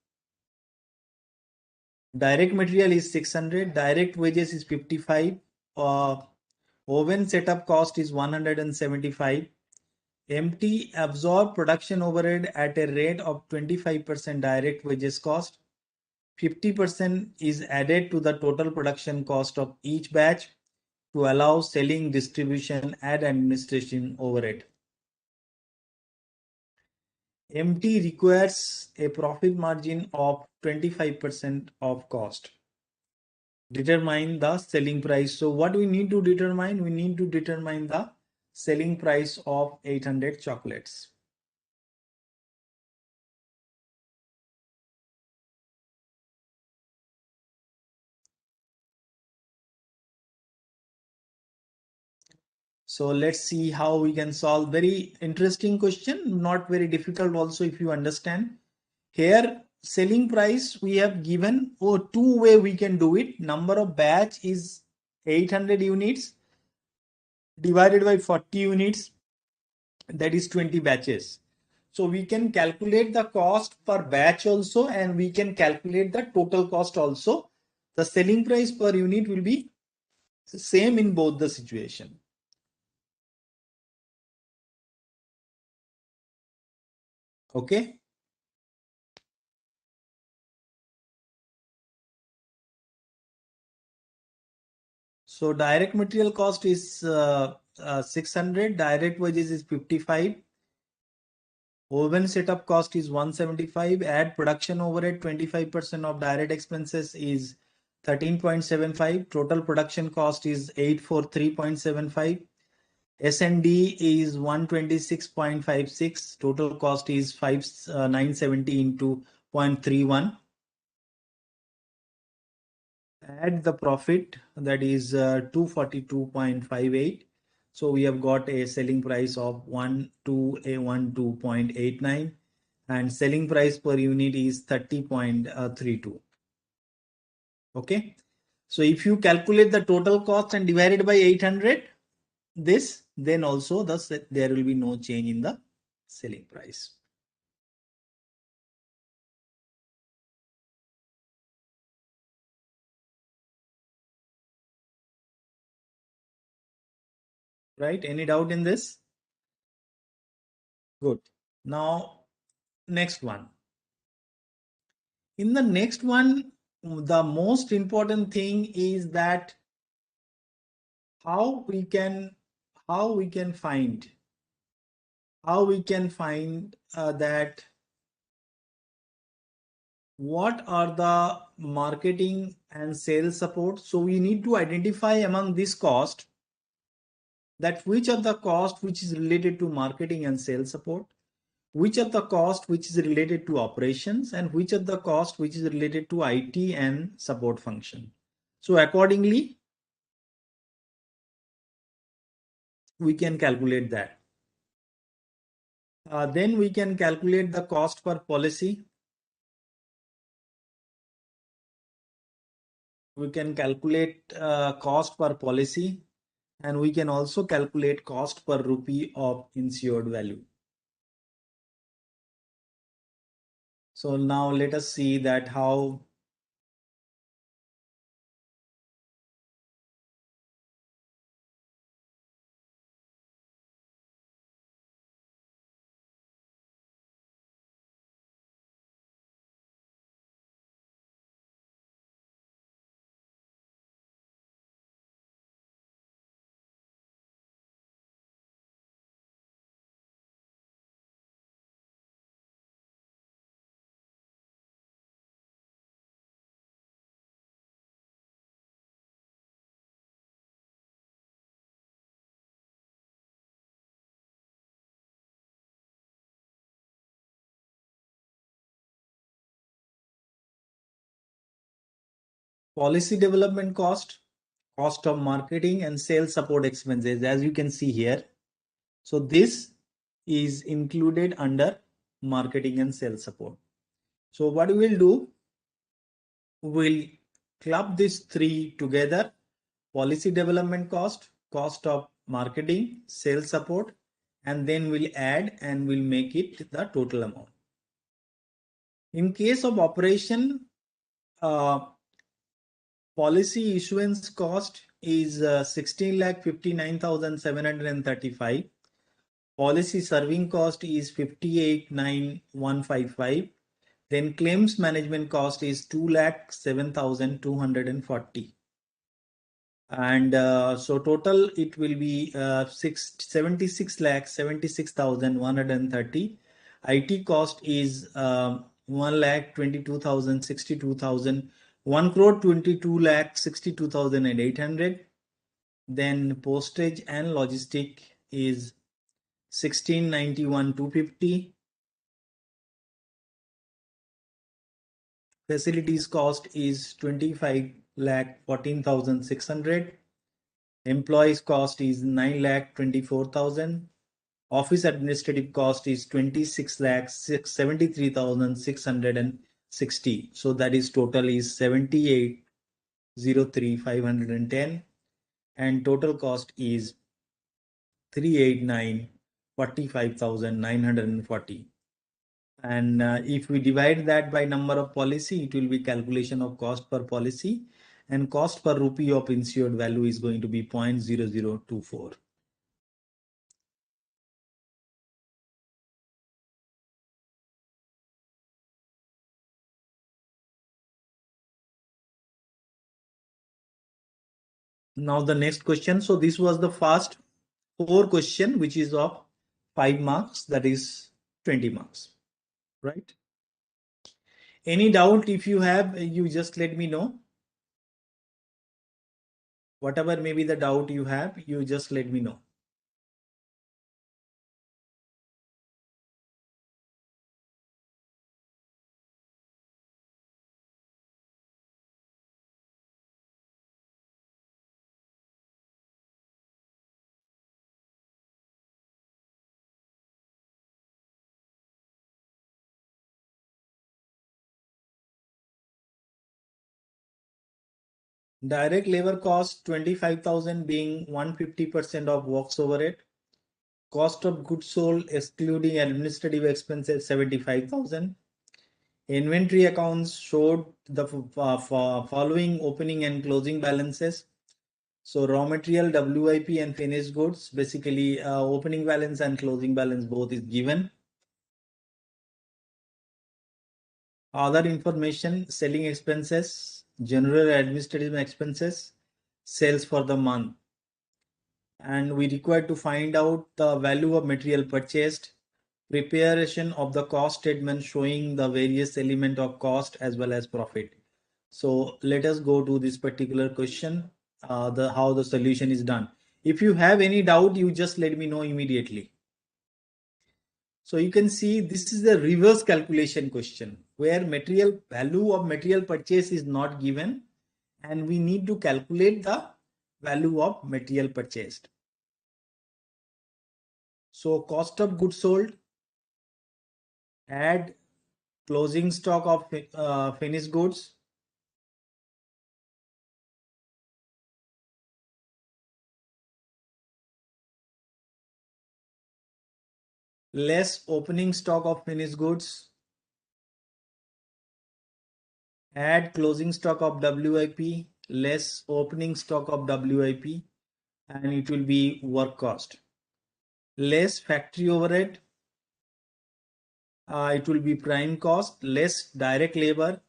Direct material is 600, direct wages is 55, oven setup cost is 175, MT absorb production overhead at a rate of 25% direct wages cost, 50% is added to the total production cost of each batch to allow selling, distribution and administration overhead. MT requires a profit margin of 25% of cost. Determine the selling price. So what we need to determine? We need to determine the selling price of 800 chocolates. So let's see how we can solve. Very interesting question, not very difficult also if you understand. Here selling price we have given, two way we can do it. Number of batch is 800 units divided by 40 units, that is 20 batches. So we can calculate the cost per batch also and we can calculate the total cost also. The selling price per unit will be same in both the situation. Okay. So direct material cost is 600, direct wages is 55, oven setup cost is 175, add production overhead 25% of direct expenses is 13.75, total production cost is 843.75, S&D is 126.56, total cost is 970 into 0.31. Add the profit, that is 242.58. So we have got a selling price of 1212.89 and selling price per unit is 30.32. Okay. So if you calculate the total cost and divide it by 800, this, then also there will be no change in the selling price. Right? Any doubt in this? Good. Now, next one. In the next one, the most important thing is that how we can find that what are the marketing and sales support. So we need to identify among this cost that which are the cost which is related to marketing and sales support, which are the cost which is related to operations, and which are the cost which is related to IT and support function. So accordingly, we can calculate that. Then we can calculate the cost per policy. We can calculate cost per policy, and we can also calculate cost per rupee of insured value. So now let us see that how Policy development cost, cost of marketing and sales support expenses, as you can see here. So this is included under marketing and sales support. So what we will do, we'll club these three together: policy development cost, cost of marketing, sales support, and then we'll add and we'll make it the total amount. In case of operation, policy issuance cost is 16,59,735. Policy serving cost is 58,9,155. Then claims management cost is 2,07,240. And so total it will be 76,76,130. IT cost is 1,22,062,000, 1,22,62,800. Then postage and logistic is 16,91,250. Facilities cost is 25,14,600. Employees cost is 9,24,000. Office administrative cost is 26,73,660. So that is total is 78,03,510, and total cost is 389,45,940. And if we divide that by number of policy, it will be calculation of cost per policy, and cost per rupee of insured value is going to be 0.0024. Now the next question. So this was the first 4 question, which is of 5 marks, that is 20 marks, right? Any doubt if you have, you just let me know. Whatever may be the doubt you have, you just let me know. Direct labor cost 25,000 being 150% of works overhead. Cost of goods sold excluding administrative expenses 75,000. Inventory accounts showed the following opening and closing balances. So raw material, WIP and finished goods, basically opening balance and closing balance both is given. Other information, selling expenses, general administrative expenses, sales for the month. And we require to find out the value of material purchased, preparation of the cost statement showing the various element of cost as well as profit. So let us go to this particular question, how the solution is done. If you have any doubt, you just let me know immediately. So you can see this is the reverse calculation question where material value of material purchase is not given and we need to calculate the value of material purchased. So cost of goods sold, add closing stock of finished goods, less opening stock of finished goods, add closing stock of WIP, less opening stock of WIP, and it will be work cost. Less factory overhead, it will be prime cost. Less direct labor,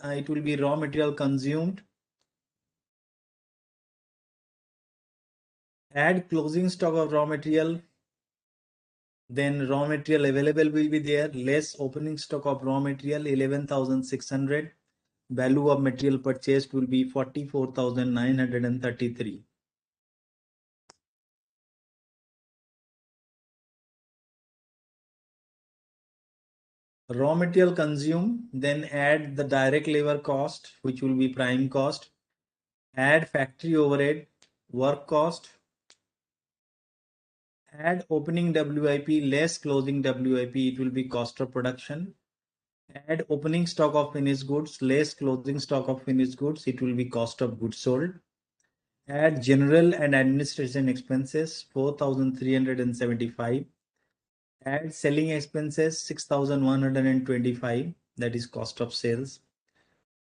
it will be raw material consumed. Add closing stock of raw material, then raw material available will be there. Less opening stock of raw material 11,600. Value of material purchased will be 44,933. Raw material consumed, then add the direct labor cost, which will be prime cost, add factory overhead, work cost, add opening WIP less closing WIP, it will be cost of production. Add opening stock of finished goods less closing stock of finished goods, it will be cost of goods sold. Add general and administration expenses 4,375. Add selling expenses 6,125, that is cost of sales.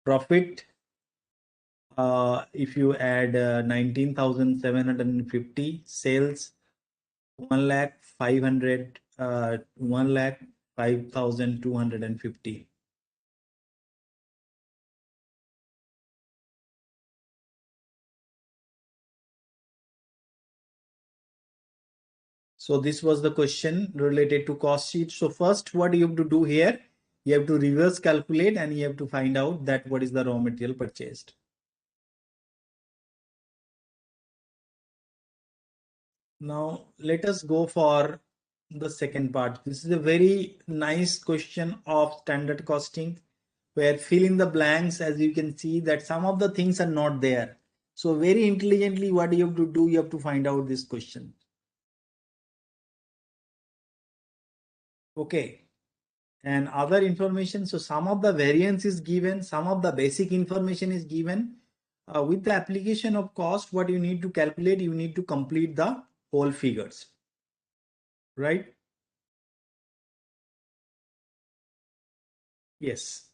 Profit, if you add 19,750, sales 1,05,250. So this was the question related to cost sheet. So first, what you have to do here, you have to reverse calculate and you have to find out that what is the raw material purchased. Now let us go for the second part. This is a very nice question of standard costing, where fill in the blanks, as you can see that some of the things are not there. So very intelligently, what you have to do, you have to find out this question. Okay. And other information. So some of the variance is given, some of the basic information is given. With the application of cost, what you need to calculate, you need to complete the whole figures, right? Yes.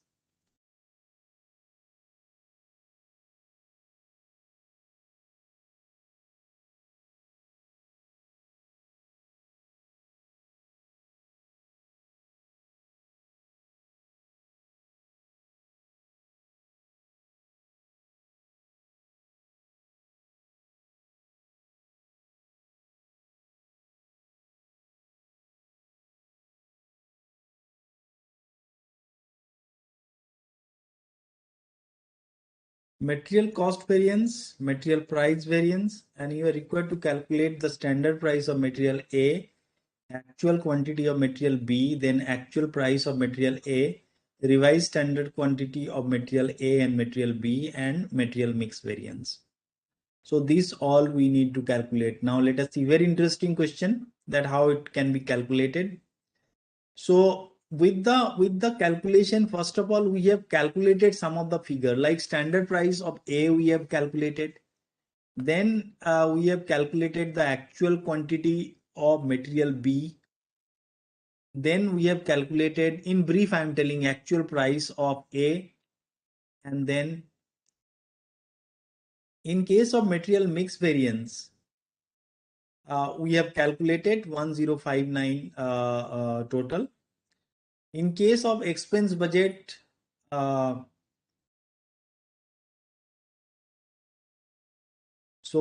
Material cost variance, material price variance, and you are required to calculate the standard price of material A, actual quantity of material B, then actual price of material A, revised standard quantity of material A and material B, and material mix variance. So these all we need to calculate. Now let us see, very interesting question, that how it can be calculated. So with the calculation, first of all, we have calculated some of the figure, like standard price of A we have calculated. Then we have calculated the actual quantity of material B. Then we have calculated, in brief I am telling, actual price of A. And then in case of material mix variance, we have calculated 1059 total. In case of expense budget, so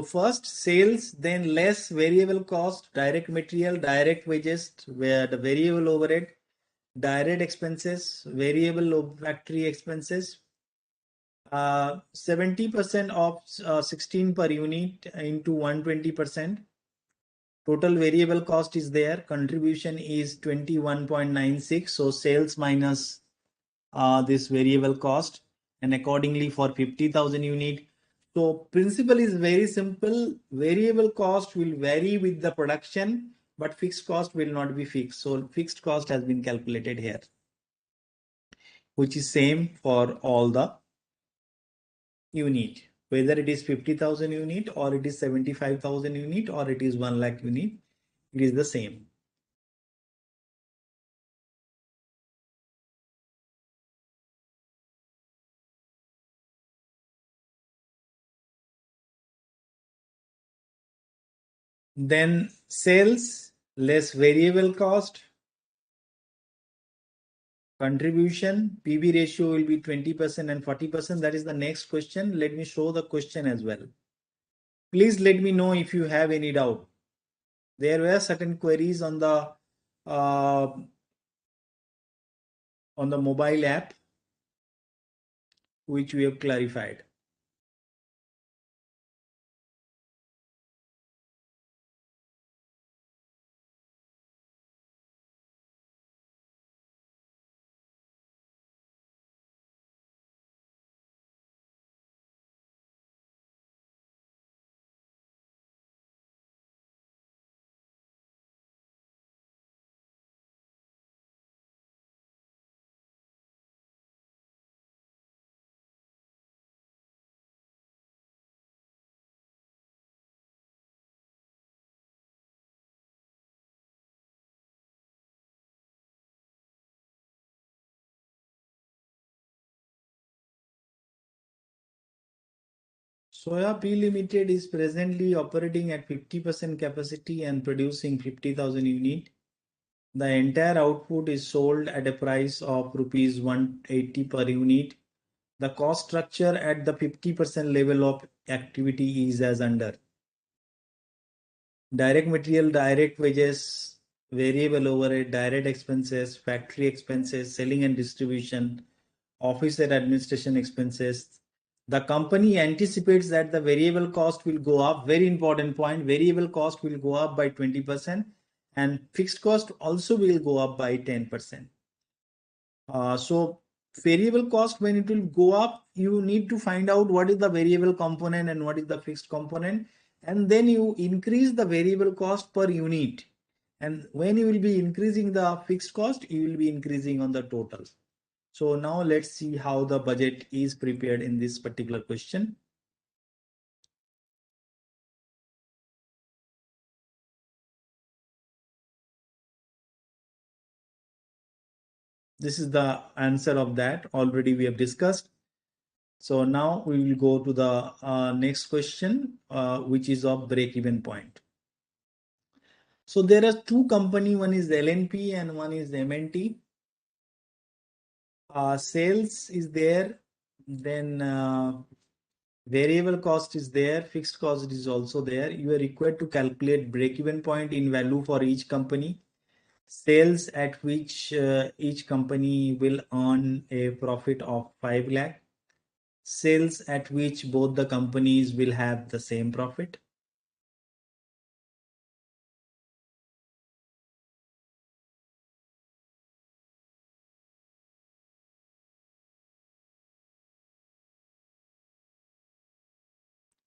first sales, then less variable cost, direct material, direct wages, where the variable overhead, direct expenses, variable factory expenses, 70% of 16 per unit into 120%. Total variable cost is there. Contribution is 21.96. So sales minus this variable cost, and accordingly for 50,000 unit. So principle is very simple. Variable cost will vary with the production, but fixed cost will not be fixed. So fixed cost has been calculated here, which is same for all the unit, whether it is 50,000 unit or it is 75,000 unit or it is 1 lakh unit, it is the same. Then sales less variable cost, contribution, PV ratio will be 20% and 40%. That is the next question. Let me show the question as well. Please let me know if you have any doubt. There were certain queries on the mobile app, which we have clarified. Soya Pea Limited is presently operating at 50% capacity and producing 50,000 units. The entire output is sold at a price of rupees 180 per unit. The cost structure at the 50% level of activity is as under: direct material, direct wages, variable overhead, direct expenses, factory expenses, selling and distribution, office and administration expenses. The company anticipates that the variable cost will go up. Very important point, variable cost will go up by 20% and fixed cost also will go up by 10%. So variable cost, when it will go up, you need to find out what is the variable component and what is the fixed component, and then you increase the variable cost per unit. And when you will be increasing the fixed cost, you will be increasing on the total. So now let's see how the budget is prepared in this particular question. This is the answer of that. Already we have discussed. So now we will go to the next question, which is of break-even point. So there are two companies, one is LNP and one is MNT. Sales is there, then variable cost is there, fixed cost is also there. You are required to calculate break-even point in value for each company. Sales at which each company will earn a profit of 5 lakh. Sales at which both the companies will have the same profit.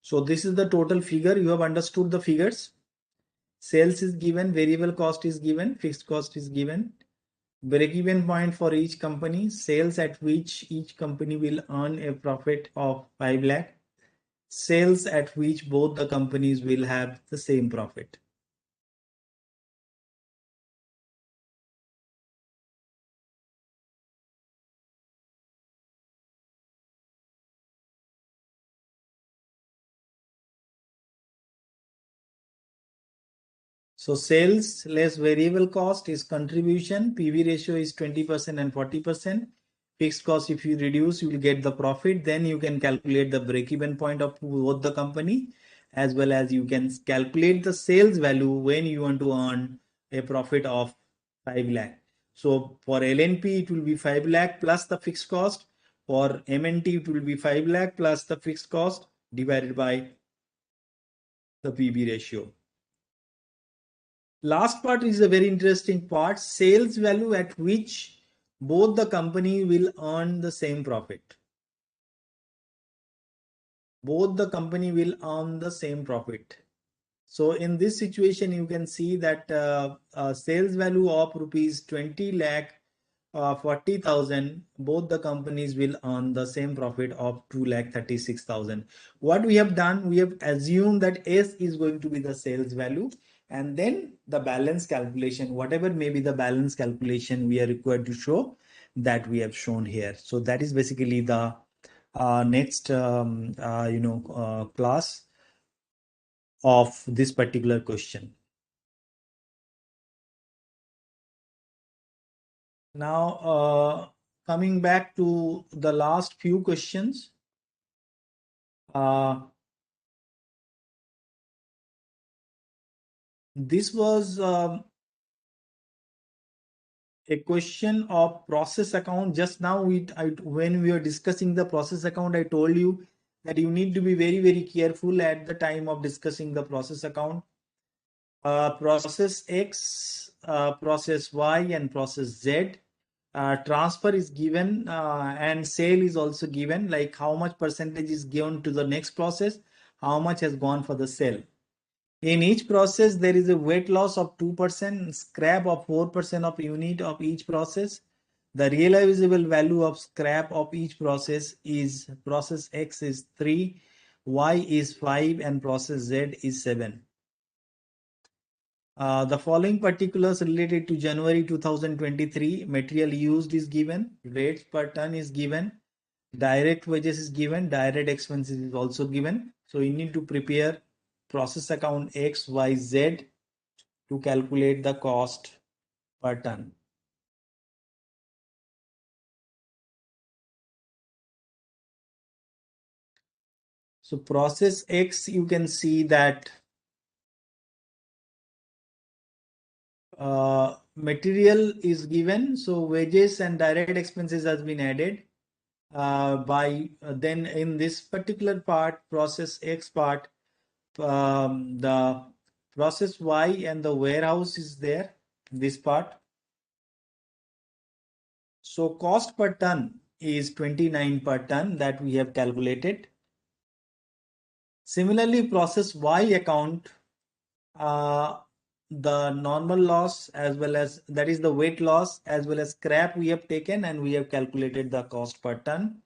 So this is the total figure. You have understood the figures. Sales is given, variable cost is given, fixed cost is given. Break-even point for each company, sales at which each company will earn a profit of 5 lakh. Sales at which both the companies will have the same profit. So sales less variable cost is contribution. PV ratio is 20% and 40%. Fixed cost, if you reduce, you will get the profit. Then you can calculate the break-even point of both the company, as well as you can calculate the sales value when you want to earn a profit of 5 lakh. So for LNP, it will be 5 lakh plus the fixed cost. For MNT, it will be 5 lakh plus the fixed cost divided by the PV ratio. Last part is a very interesting part, sales value at which both the company will earn the same profit. Both the company will earn the same profit. So in this situation, you can see that sales value of rupees 20 lakh 40,000, both the companies will earn the same profit of 2,36,000. What we have done, we have assumed that S is going to be the sales value, and then the balance calculation, whatever may be the balance calculation we are required to show, that we have shown here. So that is basically the next class of this particular question. Now, coming back to the last few questions. This was a question of process account. Just now, when we were discussing the process account, I told you that you need to be very, very careful at the time of discussing the process account. Process X, process Y, and process Z. Transfer is given and sale is also given, like how much percentage is given to the next process, how much has gone for the sale. In each process, there is a weight loss of 2%, scrap of 4% of unit of each process. The realizable value of scrap of each process is process X is 3, Y is 5, and process Z is 7. The following particulars related to January 2023, material used is given, rates per ton is given, direct wages is given, direct expenses is also given. So you need to prepare process account X, Y, Z to calculate the cost per ton. So process X, you can see that material is given. So wages and direct expenses has been added then in this particular part, process X part, the process Y and the warehouse is there, this part. So cost per ton is 29 per ton that we have calculated. Similarly, process Y account, the normal loss as well as that is the weight loss as well as scrap we have taken and we have calculated the cost per ton.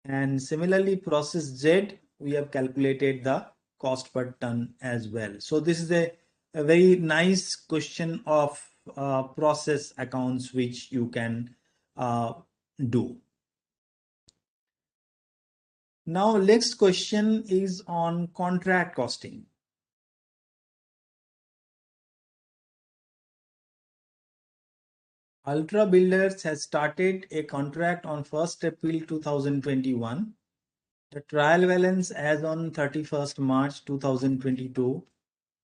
And similarly, process Z, we have calculated the cost per ton as well. So this is a very nice question of process accounts which you can do. Now, next question is on contract costing. Ultra Builders has started a contract on 1st April 2021. The trial balance as on 31st March 2022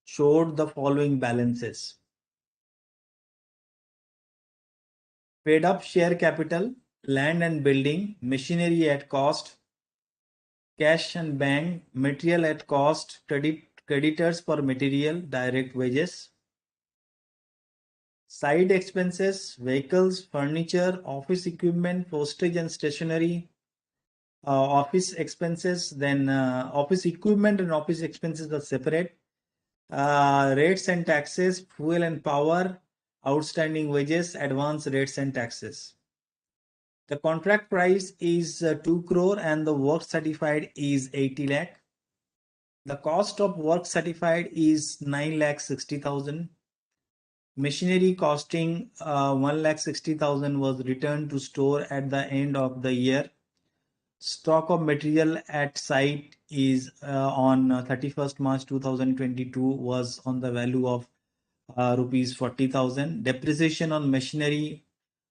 showed the following balances. Paid up share capital, land and building, machinery at cost, cash and bank, material at cost, creditors for material, direct wages, side expenses, vehicles, furniture, office equipment, postage and stationery, office expenses, then office equipment and office expenses are separate, rates and taxes, fuel and power, outstanding wages, advance rates and taxes. The contract price is 2 crore and the work certified is 80 lakh. The cost of work certified is 9 lakh 60,000. Machinery costing 1 lakh 60,000 was returned to store at the end of the year. Stock of material at site is on 31st March 2022 was on the value of rupees 40,000. Depreciation on machinery,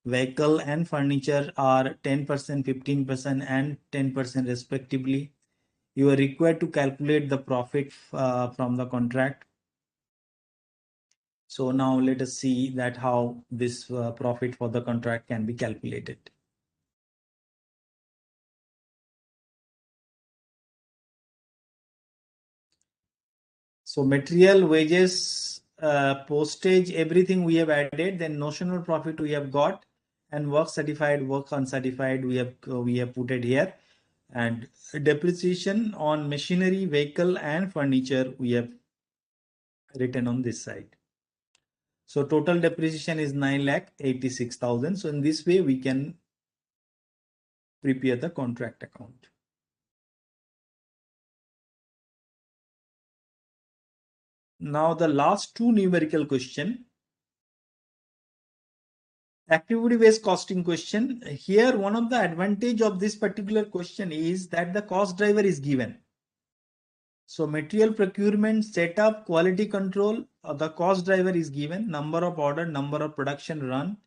vehicle and furniture are 10%, 15% and 10% respectively. You are required to calculate the profit from the contract. So now let us see that how this profit for the contract can be calculated. So material, wages, postage, everything we have added, then notional profit we have got, and work certified, work uncertified we have put it here, and depreciation on machinery, vehicle and furniture we have written on this side. So total depreciation is 9 lakh 86,000. So in this way we can prepare the contract account. Now the last two numerical question. Activity based costing question. Here one of the advantage of this particular question is that the cost driver is given. So material procurement, setup, quality control, the cost driver is given, number of order, number of production run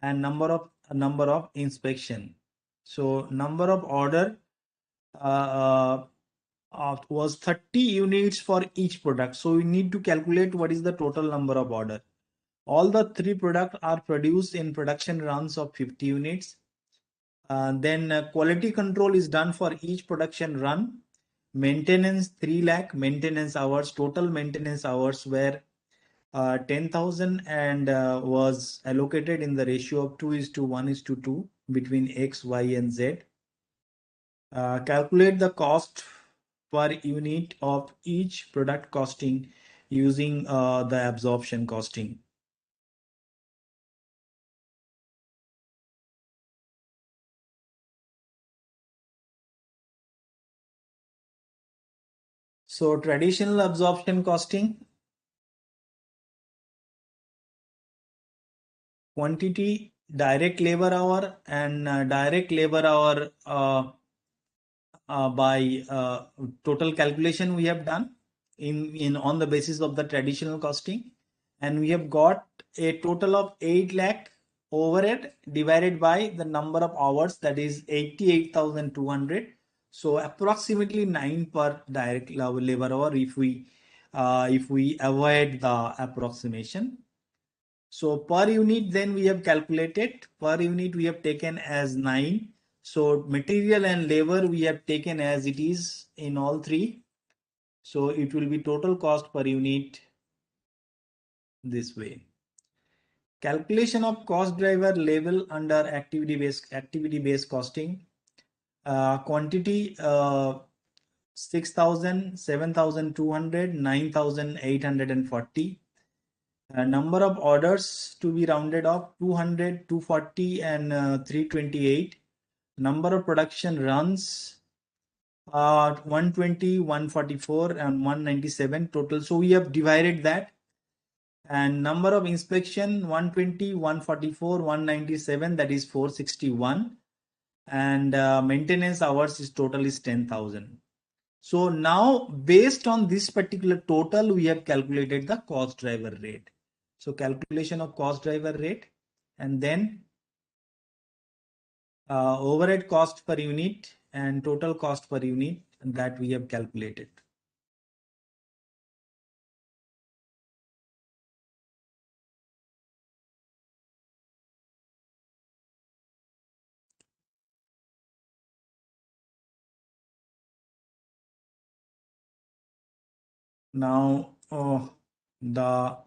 and number of inspection. So number of order was 30 units for each product. So we need to calculate what is the total number of order. All the three products are produced in production runs of 50 units. Then quality control is done for each production run. Maintenance 3 lakh maintenance hours, total maintenance hours were 10,000 and was allocated in the ratio of 2:1:2 between X, Y and Z. Calculate the cost per unit of each product costing using the absorption costing. So traditional absorption costing, quantity, direct labor hour and direct labor hour by total calculation we have done in on the basis of the traditional costing, and we have got a total of 8 lakh overhead divided by the number of hours, that is 88,200. So approximately 9 per direct labor hour if we avoid the approximation. So per unit then we have calculated, per unit we have taken as 9. So material and labor we have taken as it is in all three. So it will be total cost per unit this way. Calculation of cost driver level under activity based costing. Quantity 6,000, 7,200, 9,840. Number of orders to be rounded off 200, 240 and 328. Number of production runs 120, 144 and 197 total. So we have divided that. And number of inspection 120, 144, 197, that is 461. And maintenance hours is total is 10,000. So now based on this particular total, we have calculated the cost driver rate. So calculation of cost driver rate, and then overhead cost per unit and total cost per unit that we have calculated. Now the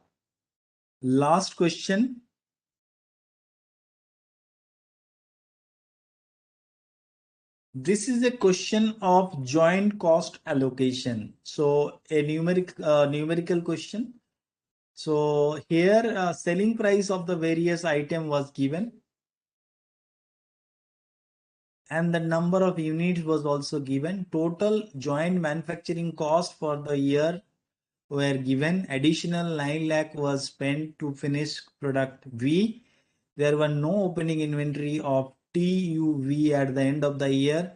last question. This is a question of joint cost allocation. So a numerical question. So here selling price of the various item was given, and the number of units was also given. Total joint manufacturing cost for the year were given. Additional 9 lakh was spent to finish product V. There were no opening inventory of TUV at the end of the year.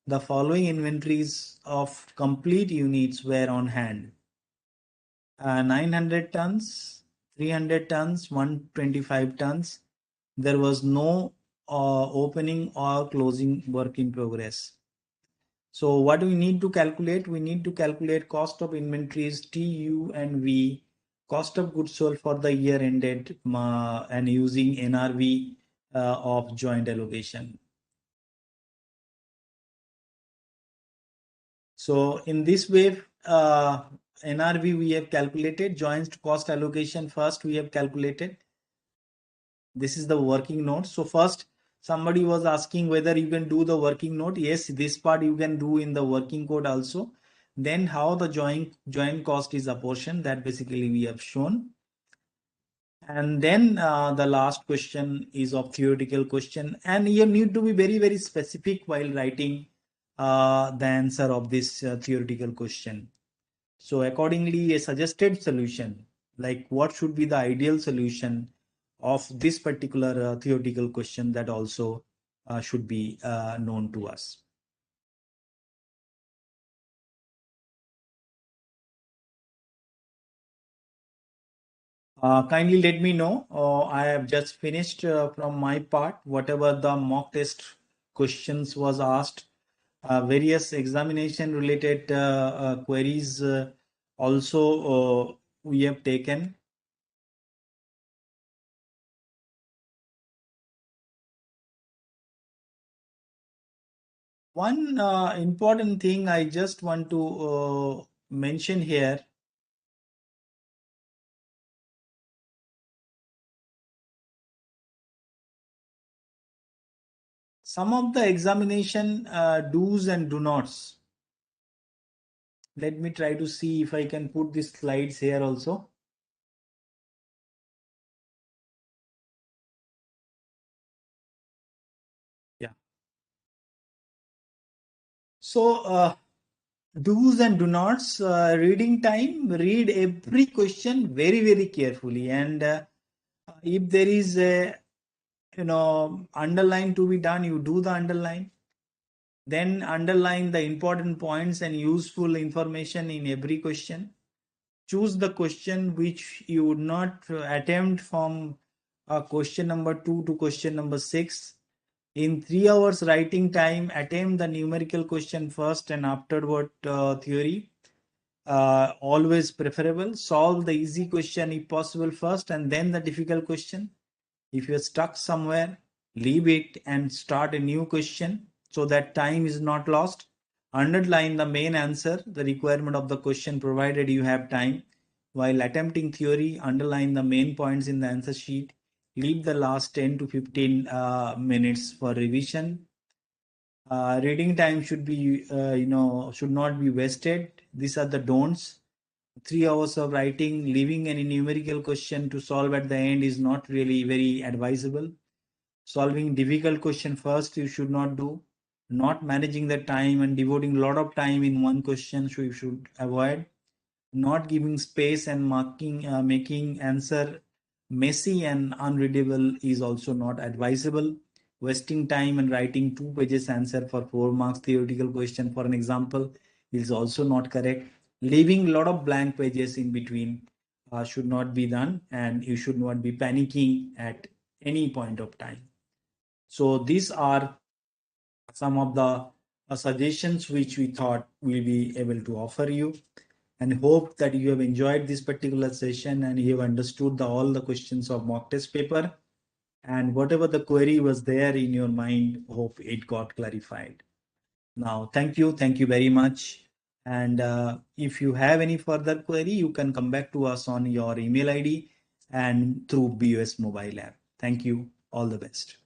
The following inventories of complete units were on hand. 900 tons, 300 tons, 125 tons. There was no opening or closing work in progress. So what we need to calculate? We need to calculate cost of inventories TU and V, cost of goods sold for the year ended, and using NRV of joint allocation. So in this way, NRV we have calculated, joint cost allocation first we have calculated. This is the working note. So first somebody was asking whether you can do the working note. Yes, this part you can do in the working code also. Then how the joint cost is apportioned, that basically we have shown. And then the last question is of theoretical question, and you need to be very, very specific while writing the answer of this theoretical question. So accordingly, a suggested solution, like what should be the ideal solution of this particular theoretical question, that also should be known to us. Kindly let me know. I have just finished from my part, whatever the mock test questions was asked. Various examination related queries also we have taken. One important thing I just want to mention here. Some of the examination do's and do nots. Let me try to see if I can put these slides here also. Yeah. So do's and do nots, reading time, read every question very, very carefully. And if there is a underline to be done, you do the underline. Then underline the important points and useful information in every question. Choose the question which you would not attempt from question number 2 to question number 6. In 3 hours writing time, attempt the numerical question first and afterward theory. Always preferable. Solve the easy question if possible first and then the difficult question. If you're stuck somewhere, leave it and start a new question so that time is not lost. Underline the main answer, the requirement of the question provided you have time. While attempting theory, underline the main points in the answer sheet. Leave the last 10 to 15 minutes for revision. Reading time should be, should not be wasted. These are the don'ts. 3 hours of writing, leaving any numerical question to solve at the end is not really very advisable. Solving difficult question first, you should not do. Not managing the time and devoting a lot of time in one question, so you should avoid. Not giving space and making answer messy and unreadable is also not advisable. Wasting time and writing 2 pages answer for 4 marks theoretical question, for an example, is also not correct. Leaving a lot of blank pages in between should not be done, and you should not be panicking at any point of time. So these are some of the suggestions which we thought we'll be able to offer you, and hope that you have enjoyed this particular session and you have understood all the questions of mock test paper, and whatever the query was there in your mind, hope it got clarified. Now, thank you very much. And if you have any further query, you can come back to us on your email ID and through BoS mobile app. Thank you. All the best.